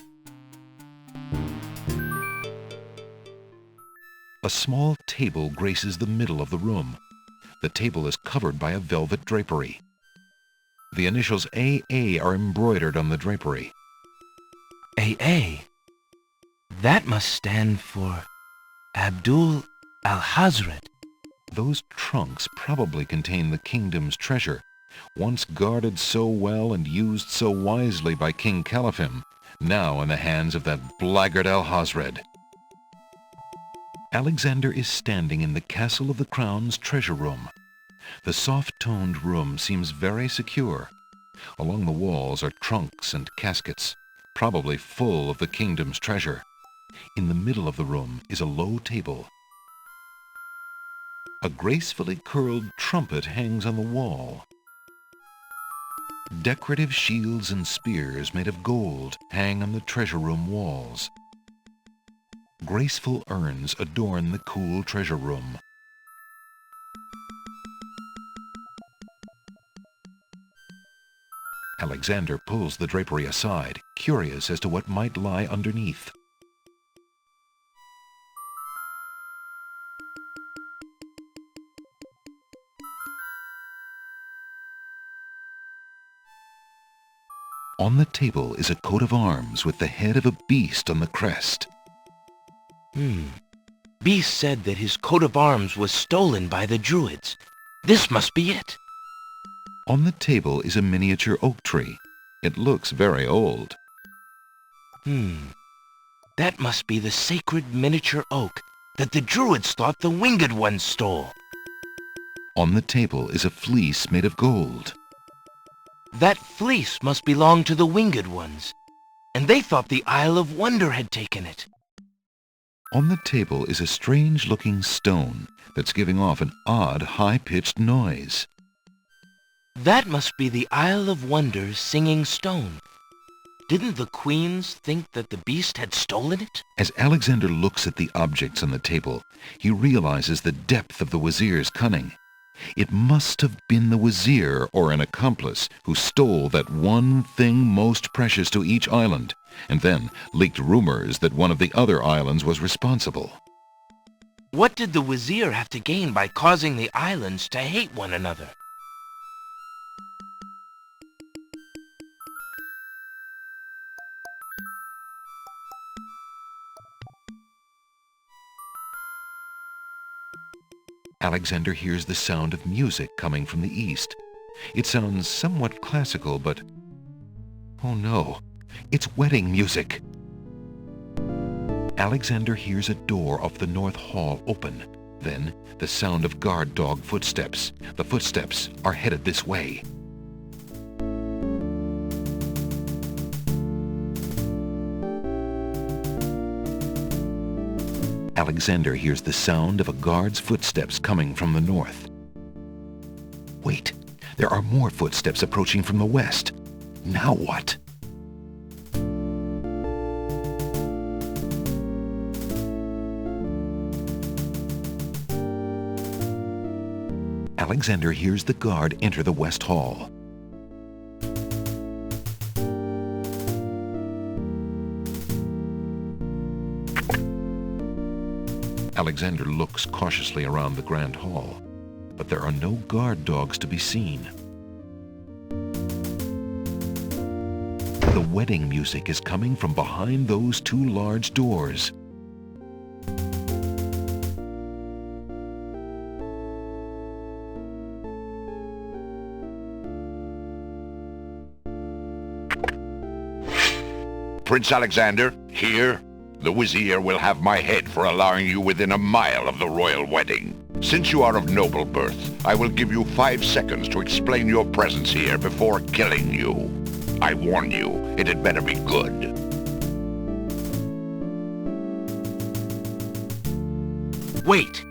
A small table graces the middle of the room. The table is covered by a velvet drapery. The initials AA are embroidered on the drapery.
AA? That must stand for Abdul Alhazred.
Those trunks probably contain the kingdom's treasure, once guarded so well and used so wisely by King Calafim, now in the hands of that blackguard Alhazred. Alexander is standing in the Castle of the Crown's treasure room. The soft-toned room seems very secure. Along the walls are trunks and caskets, probably full of the kingdom's treasure. In the middle of the room is a low table. A gracefully curled trumpet hangs on the wall. Decorative shields and spears made of gold hang on the treasure room walls. Graceful urns adorn the cool treasure room. Alexander pulls the drapery aside, curious as to what might lie underneath. On the table is a coat of arms with the head of a beast on the crest.
Beast said that his coat of arms was stolen by the Druids. This must be it.
On the table is a miniature oak tree. It looks very old.
That must be the sacred miniature oak that the Druids thought the Winged Ones stole.
On the table is a fleece made of gold.
That fleece must belong to the Winged Ones, and they thought the Isle of Wonder had taken it.
On the table is a strange-looking stone that's giving off an odd, high-pitched noise.
That must be the Isle of Wonder's singing stone. Didn't the queens think that the beast had stolen it?
As Alexander looks at the objects on the table, he realizes the depth of the Wazir's cunning. It must have been the Wazir or an accomplice who stole that one thing most precious to each island, and then leaked rumors that one of the other islands was responsible.
What did the Wazir have to gain by causing the islands to hate one another?
Alexander hears the sound of music coming from the east. It sounds somewhat classical, but... oh no, it's wedding music! Alexander hears a door off the north hall open. Then, the sound of guard dog footsteps. The footsteps are headed this way. Alexander hears the sound of a guard's footsteps coming from the north. Wait, there are more footsteps approaching from the west. Now what? Alexander hears the guard enter the west hall. Alexander looks cautiously around the grand hall, but there are no guard dogs to be seen. The wedding music is coming from behind those two large doors.
Prince Alexander, here. The Wazir will have my head for allowing you within a mile of the royal wedding. Since you are of noble birth, I will give you 5 seconds to explain your presence here before killing you. I warn you, it had better be good.
Wait!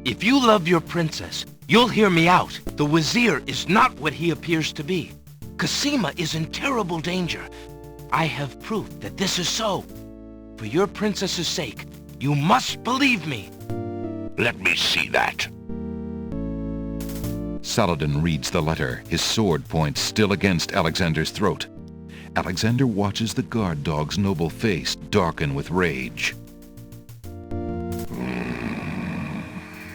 If you love your princess, you'll hear me out. The Wazir is not what he appears to be. Cassima is in terrible danger. I have proof that this is so. For your princess's sake, you must believe me.
Let me see that.
Saladin reads the letter, his sword point still against Alexander's throat. Alexander watches the guard dog's noble face darken with rage.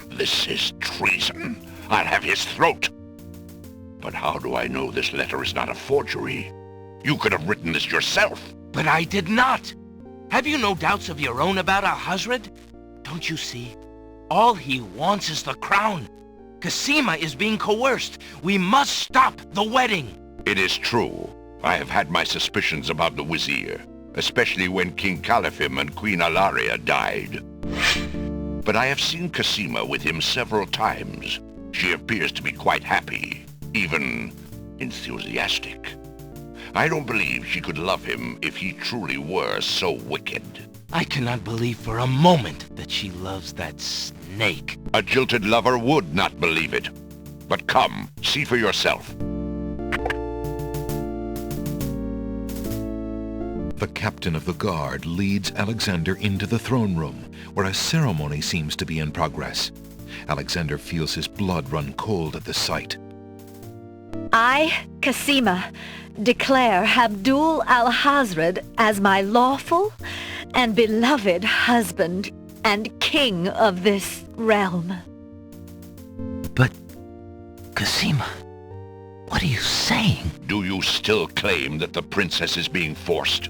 This is treason. I'll have his throat. But how do I know this letter is not a forgery? You could have written this yourself.
But I did not. Have you no doubts of your own about Alhazred? Don't you see? All he wants is the crown. Cassima is being coerced. We must stop the wedding.
It is true. I have had my suspicions about the Wazir, especially when King Califim and Queen Alaria died. But I have seen Cassima with him several times. She appears to be quite happy, even enthusiastic. I don't believe she could love him if he truly were so wicked.
I cannot believe for a moment that she loves that snake.
A jilted lover would not believe it. But come, see for yourself.
The captain of the guard leads Alexander into the throne room, where a ceremony seems to be in progress. Alexander feels his blood run cold at the sight.
I, Cassima, declare Abdul al-Hazred as my lawful and beloved husband and king of this realm.
But, Cassima, what are you saying?
Do you still claim that the princess is being forced?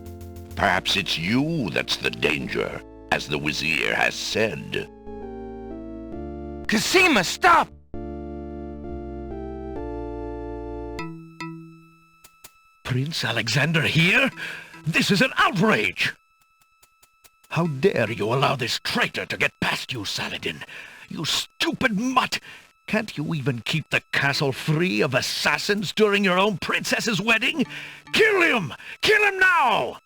Perhaps it's you that's the danger, as the Vizier has said.
Cassima, stop!
Prince Alexander here? This is an outrage! How dare you allow this traitor to get past you, Saladin? You stupid mutt! Can't you even keep the castle free of assassins during your own princess's wedding? Kill him! Kill him now!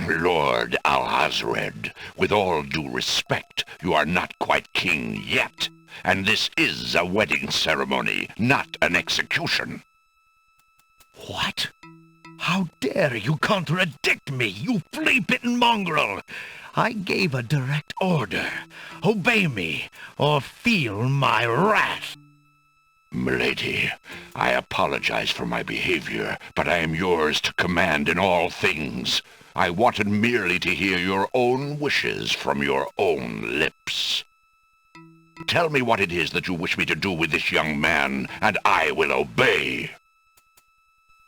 Lord Alhazred, with all due respect, you are not quite king yet. And this is a wedding ceremony, not an execution.
What? How dare you contradict me, you flea-bitten mongrel! I gave a direct order. Obey me, or feel my wrath.
Milady, I apologize for my behavior, but I am yours to command in all things. I wanted merely to hear your own wishes from your own lips. Tell me what it is that you wish me to do with this young man, and I will obey.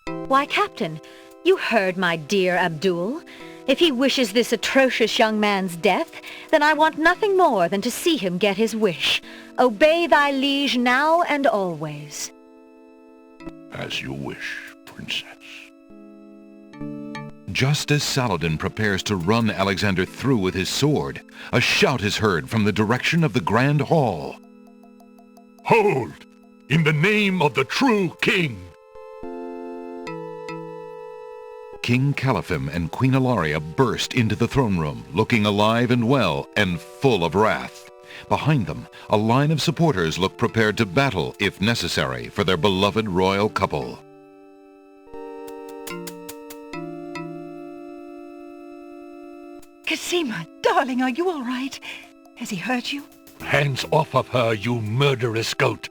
Why, Captain, you heard my dear Abdul. If he wishes this atrocious young man's death, then I want nothing more than to see him get his wish. Obey thy liege now and always.
As you wish, Princess.
Just as Saladin prepares to run Alexander through with his sword, a shout is heard from the direction of the Grand Hall.
Hold! In the name of the true king!
King Caliphim and Queen Ilaria burst into the throne room, looking alive and well and full of wrath. Behind them, a line of supporters look prepared to battle, if necessary, for their beloved royal couple.
Cassima, darling, are you all right? Has he hurt you?
Hands off of her, you murderous goat!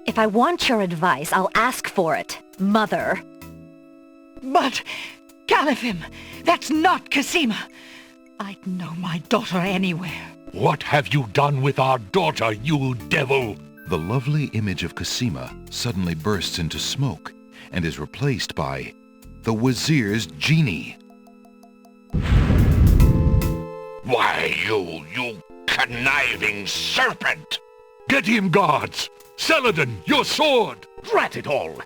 If I want your advice, I'll ask for it, Mother.
But, Caliphim, that's not Cassima. I'd know my daughter anywhere.
What have you done with our daughter, you devil?
The lovely image of Cassima suddenly bursts into smoke and is replaced by the Wazir's genie.
Why, you conniving serpent!
Get him, guards! Saladin, your sword!
Drat it all!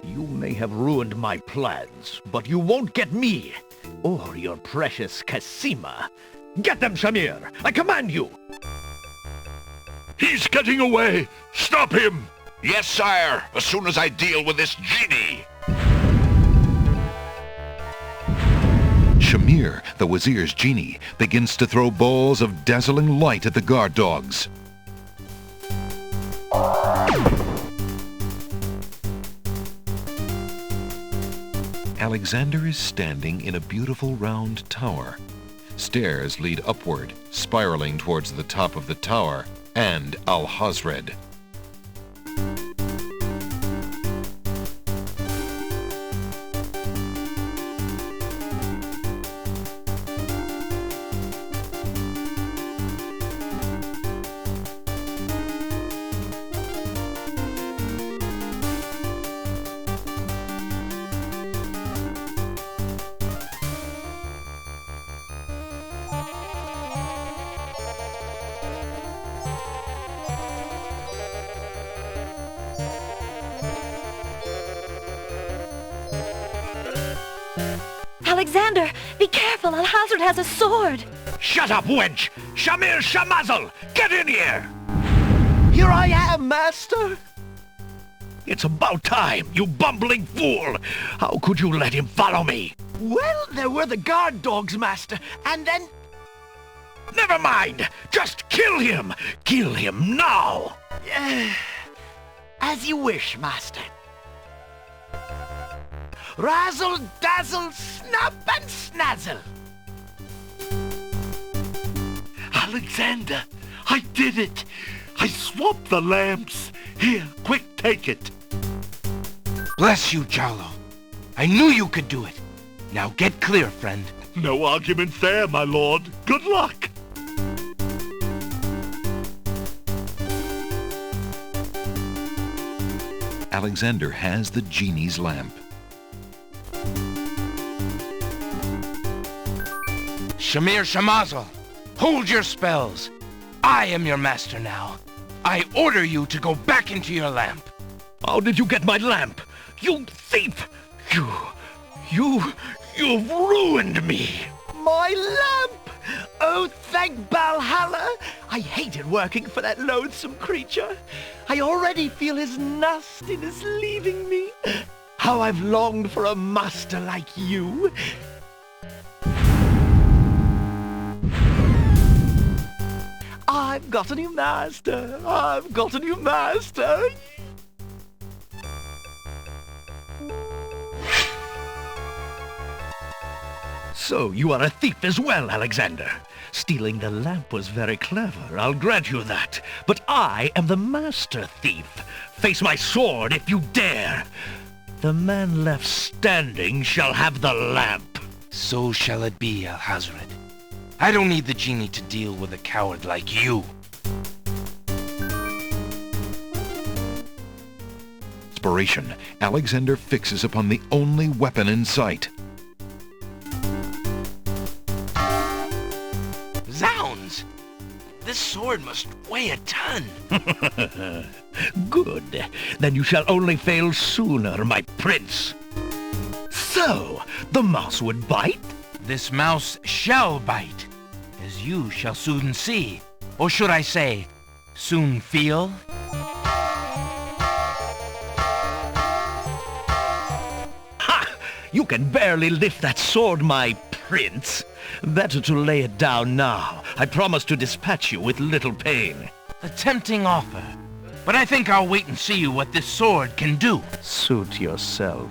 You may have ruined my plans, but you won't get me, or your precious Cassima. Get them, Shamir! I command you!
He's getting away! Stop him!
Yes, sire, as soon as I deal with this genie!
Shamir, the Wazir's genie, begins to throw balls of dazzling light at the guard dogs. Alexander is standing in a beautiful round tower. Stairs lead upward, spiraling towards the top of the tower and Alhazred.
Alexander, be careful, Alhazred has a sword!
Shut up, wench! Shamir Shamazel! Get in here! Here I am, master! It's about time, you bumbling fool! How could you let him follow me?
Well, there were the guard dogs, master, and then...
Never mind! Just kill him! Kill him now!
As you wish, master. Razzle, dazzle, snap and snazzle.
Alexander, I did it! I swapped the lamps. Here, quick, take it.
Bless you, Jalo. I knew you could do it. Now get clear, friend.
No arguments there, my lord. Good luck.
Alexander has the genie's lamp.
Shamir Shamazel, hold your spells. I am your master now. I order you to go back into your lamp.
How did you get my lamp? You thief! You've ruined me!
My lamp! Oh, thank Valhalla! I hated working for that loathsome creature. I already feel his nastiness leaving me. How I've longed for a master like you. I've got a new master. I've got a new master.
So you are a thief as well, Alexander. Stealing the lamp was very clever, I'll grant you that. But I am the master thief. Face my sword if you dare. The man left standing shall have the lamp.
So shall it be, Alhazred. I don't need the genie to deal with a coward like you.
Inspiration, Alexander fixes upon the only weapon in sight.
Zounds! This sword must weigh a ton.
Good. Then you shall only fail sooner, my prince. So, the mouse would bite?
This mouse shall bite, as you shall soon see. Or should I say, soon feel?
Ha! You can barely lift that sword, my prince. Better to lay it down now. I promise to dispatch you with little pain.
A tempting offer, but I think I'll wait and see what this sword can do.
Suit yourself.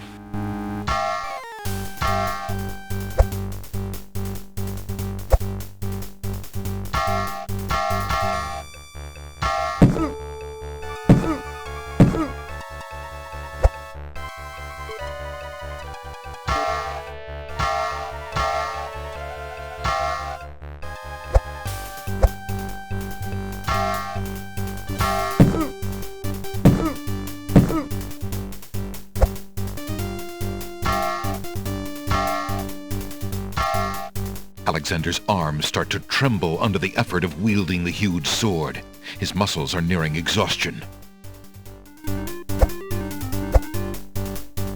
Alexander's arms start to tremble under the effort of wielding the huge sword. His muscles are nearing exhaustion.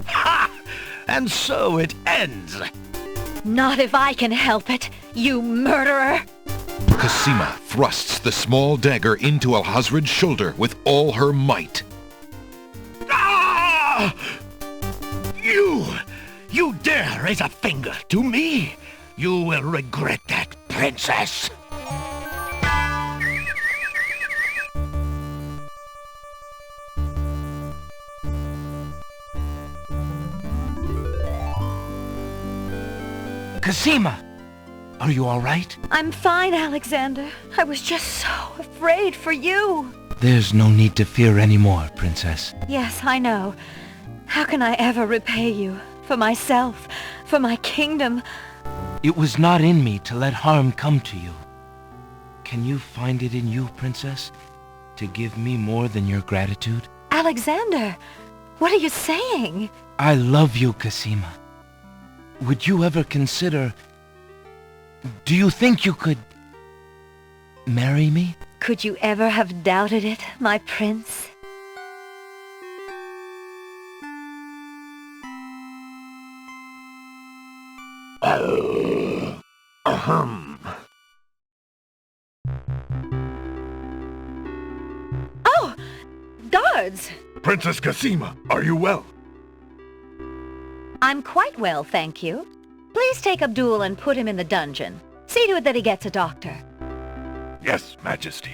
Ha! And so it ends.
Not if I can help it, you murderer!
Cosima thrusts the small dagger into Alhazred's shoulder with all her might.
Ah! You dare raise a finger to me? You will regret that, princess.
Cosima! Are you all right?
I'm fine, Alexander. I was just so afraid for you.
There's no need to fear anymore, Princess.
Yes, I know. How can I ever repay you? For myself, for my kingdom.
It was not in me to let harm come to you. Can you find it in you, Princess, to give me more than your gratitude?
Alexander, what are you saying?
I love you, Cosima. Would you ever consider... Do you think you could... marry me?
Could you ever have doubted it, my prince? Oh, guards!
Princess Cassima, are you well?
I'm quite well, thank you. Please take Abdul and put him in the dungeon. See to it that he gets a doctor.
Yes, Majesty.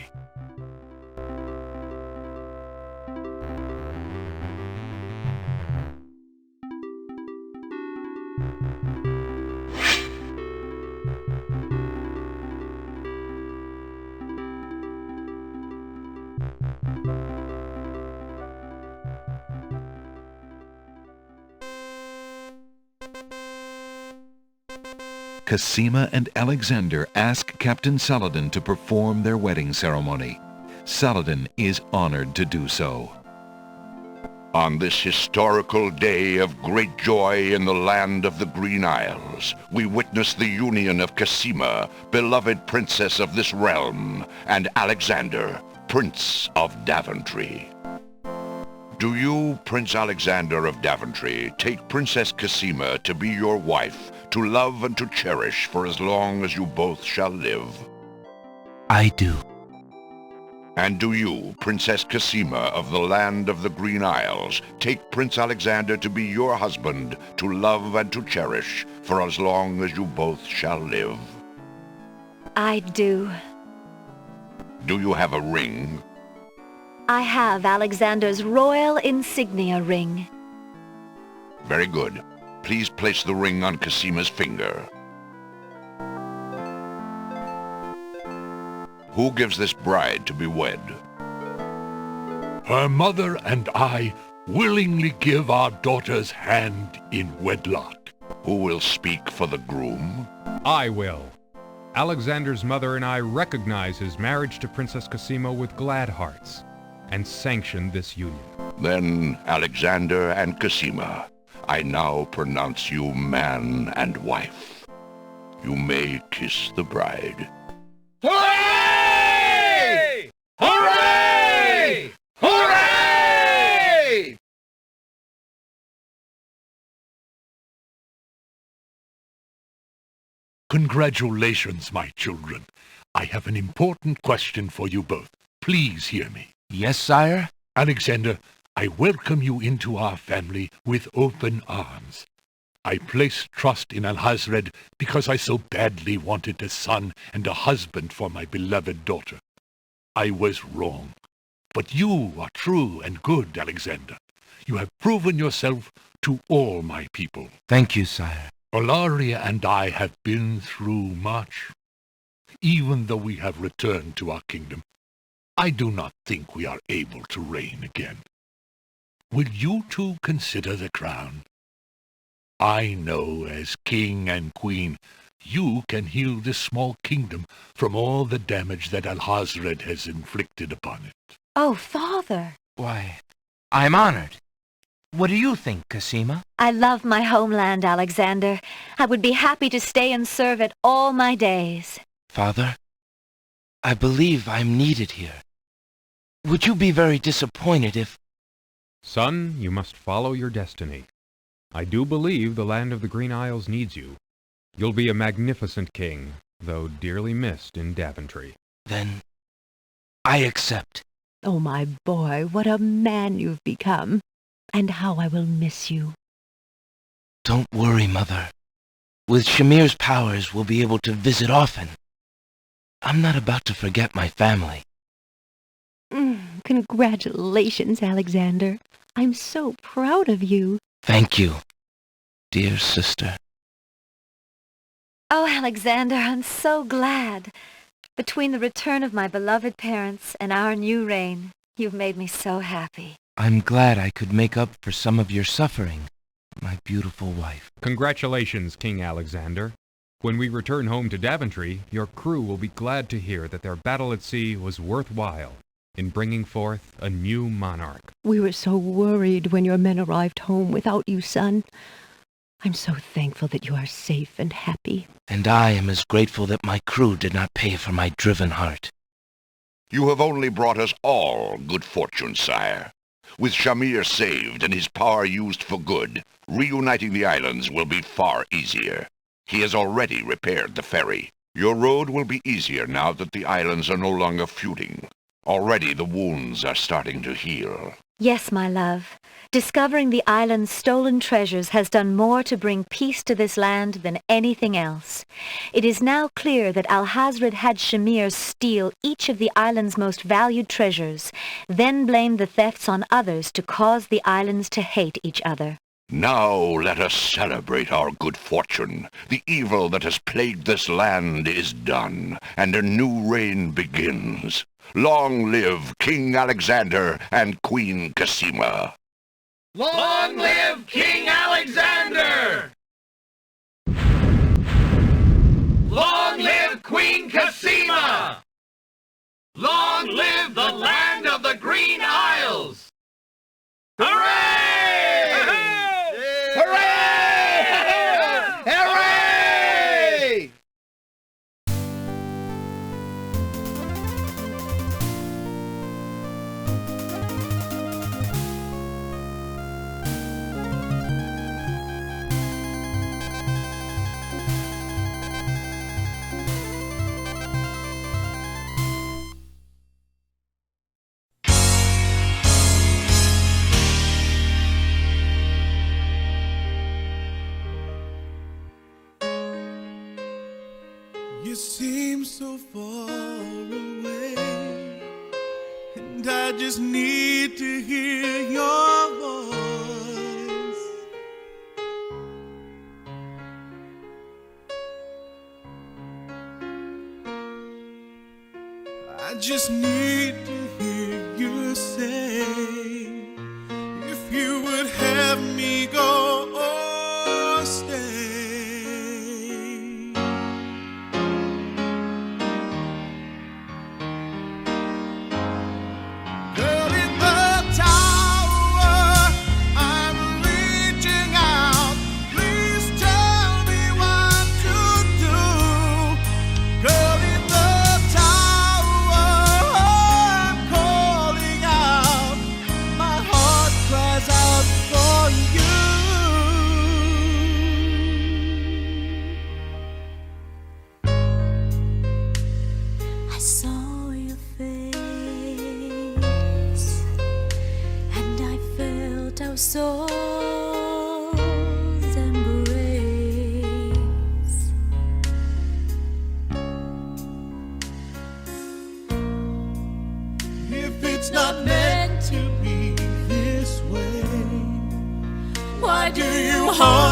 Cassima and Alexander ask Captain Saladin to perform their wedding ceremony. Saladin is honored to do so.
On this historical day of great joy in the land of the Green Isles, we witness the union of Cassima, beloved princess of this realm, and Alexander, Prince of Daventry. Do you, Prince Alexander of Daventry, take Princess Cassima to be your wife, to love and to cherish for as long as you both shall live?
I do.
And do you, Princess Cassima of the land of the Green Isles, take Prince Alexander to be your husband, to love and to cherish for as long as you both shall live?
I do.
Do you have a ring?
I have Alexander's royal insignia ring.
Very good. Please place the ring on Cassima's finger. Who gives this bride to be wed?
Her mother and I willingly give our daughter's hand in wedlock.
Who will speak for the groom?
I will. Alexander's mother and I recognize his marriage to Princess Cassima with glad hearts, and sanction this union.
Then, Alexander and Cassima, I now pronounce you man and wife. You may kiss the bride.
Hooray! Hooray! Hooray!
Congratulations, my children. I have an important question for you both. Please hear me.
Yes, sire?
Alexander, I welcome you into our family with open arms. I placed trust in Alhazred because I so badly wanted a son and a husband for my beloved daughter. I was wrong. But you are true and good, Alexander. You have proven yourself to all my people.
Thank you, sire.
Olaria and I have been through much. Even though we have returned to our kingdom, I do not think we are able to reign again. Will you two consider the crown? I know, as king and queen, you can heal this small kingdom from all the damage that Alhazred has inflicted upon it.
Oh, Father!
Why, I'm honored. What do you think, Cassima?
I love my homeland, Alexander. I would be happy to stay and serve it all my days.
Father, I believe I'm needed here. Would you be very disappointed if...
Son, you must follow your destiny. I do believe the land of the Green Isles needs you. You'll be a magnificent king, though dearly missed in Daventry.
Then I accept.
Oh, my boy, what a man you've become. And how I will miss you.
Don't worry, Mother. With Shamir's powers, we'll be able to visit often. I'm not about to forget my family.
Congratulations, Alexander. I'm so proud of you.
Thank you, dear sister.
Oh, Alexander, I'm so glad. Between the return of my beloved parents and our new reign, you've made me so happy.
I'm glad I could make up for some of your suffering, my beautiful wife.
Congratulations, King Alexander. When we return home to Daventry, your crew will be glad to hear that their battle at sea was worthwhile in bringing forth a new monarch.
We were so worried when your men arrived home without you, son. I'm so thankful that you are safe and happy.
And I am as grateful that my crew did not pay for my driven heart.
You have only brought us all good fortune, sire. With Shamir saved and his power used for good, reuniting the islands will be far easier. He has already repaired the ferry. Your road will be easier now that the islands are no longer feuding. Already the wounds are starting to heal.
Yes, my love. Discovering the island's stolen treasures has done more to bring peace to this land than anything else. It is now clear that Alhazred had Shamir steal each of the island's most valued treasures, then blame the thefts on others to cause the islands to hate each other.
Now let us celebrate our good fortune. The evil that has plagued this land is done, and a new reign begins. Long live King Alexander and Queen Cassima.
Long live King Alexander! Long live Queen Cassima! Long live the land of the Green Isles! Hooray! Hooray! Hooray!
You seem so far away, and I just need to hear your voice. I just need to hear you say, if you would have me go or stay.
Soul's embrace.
If it's not meant to be this way, why do you hold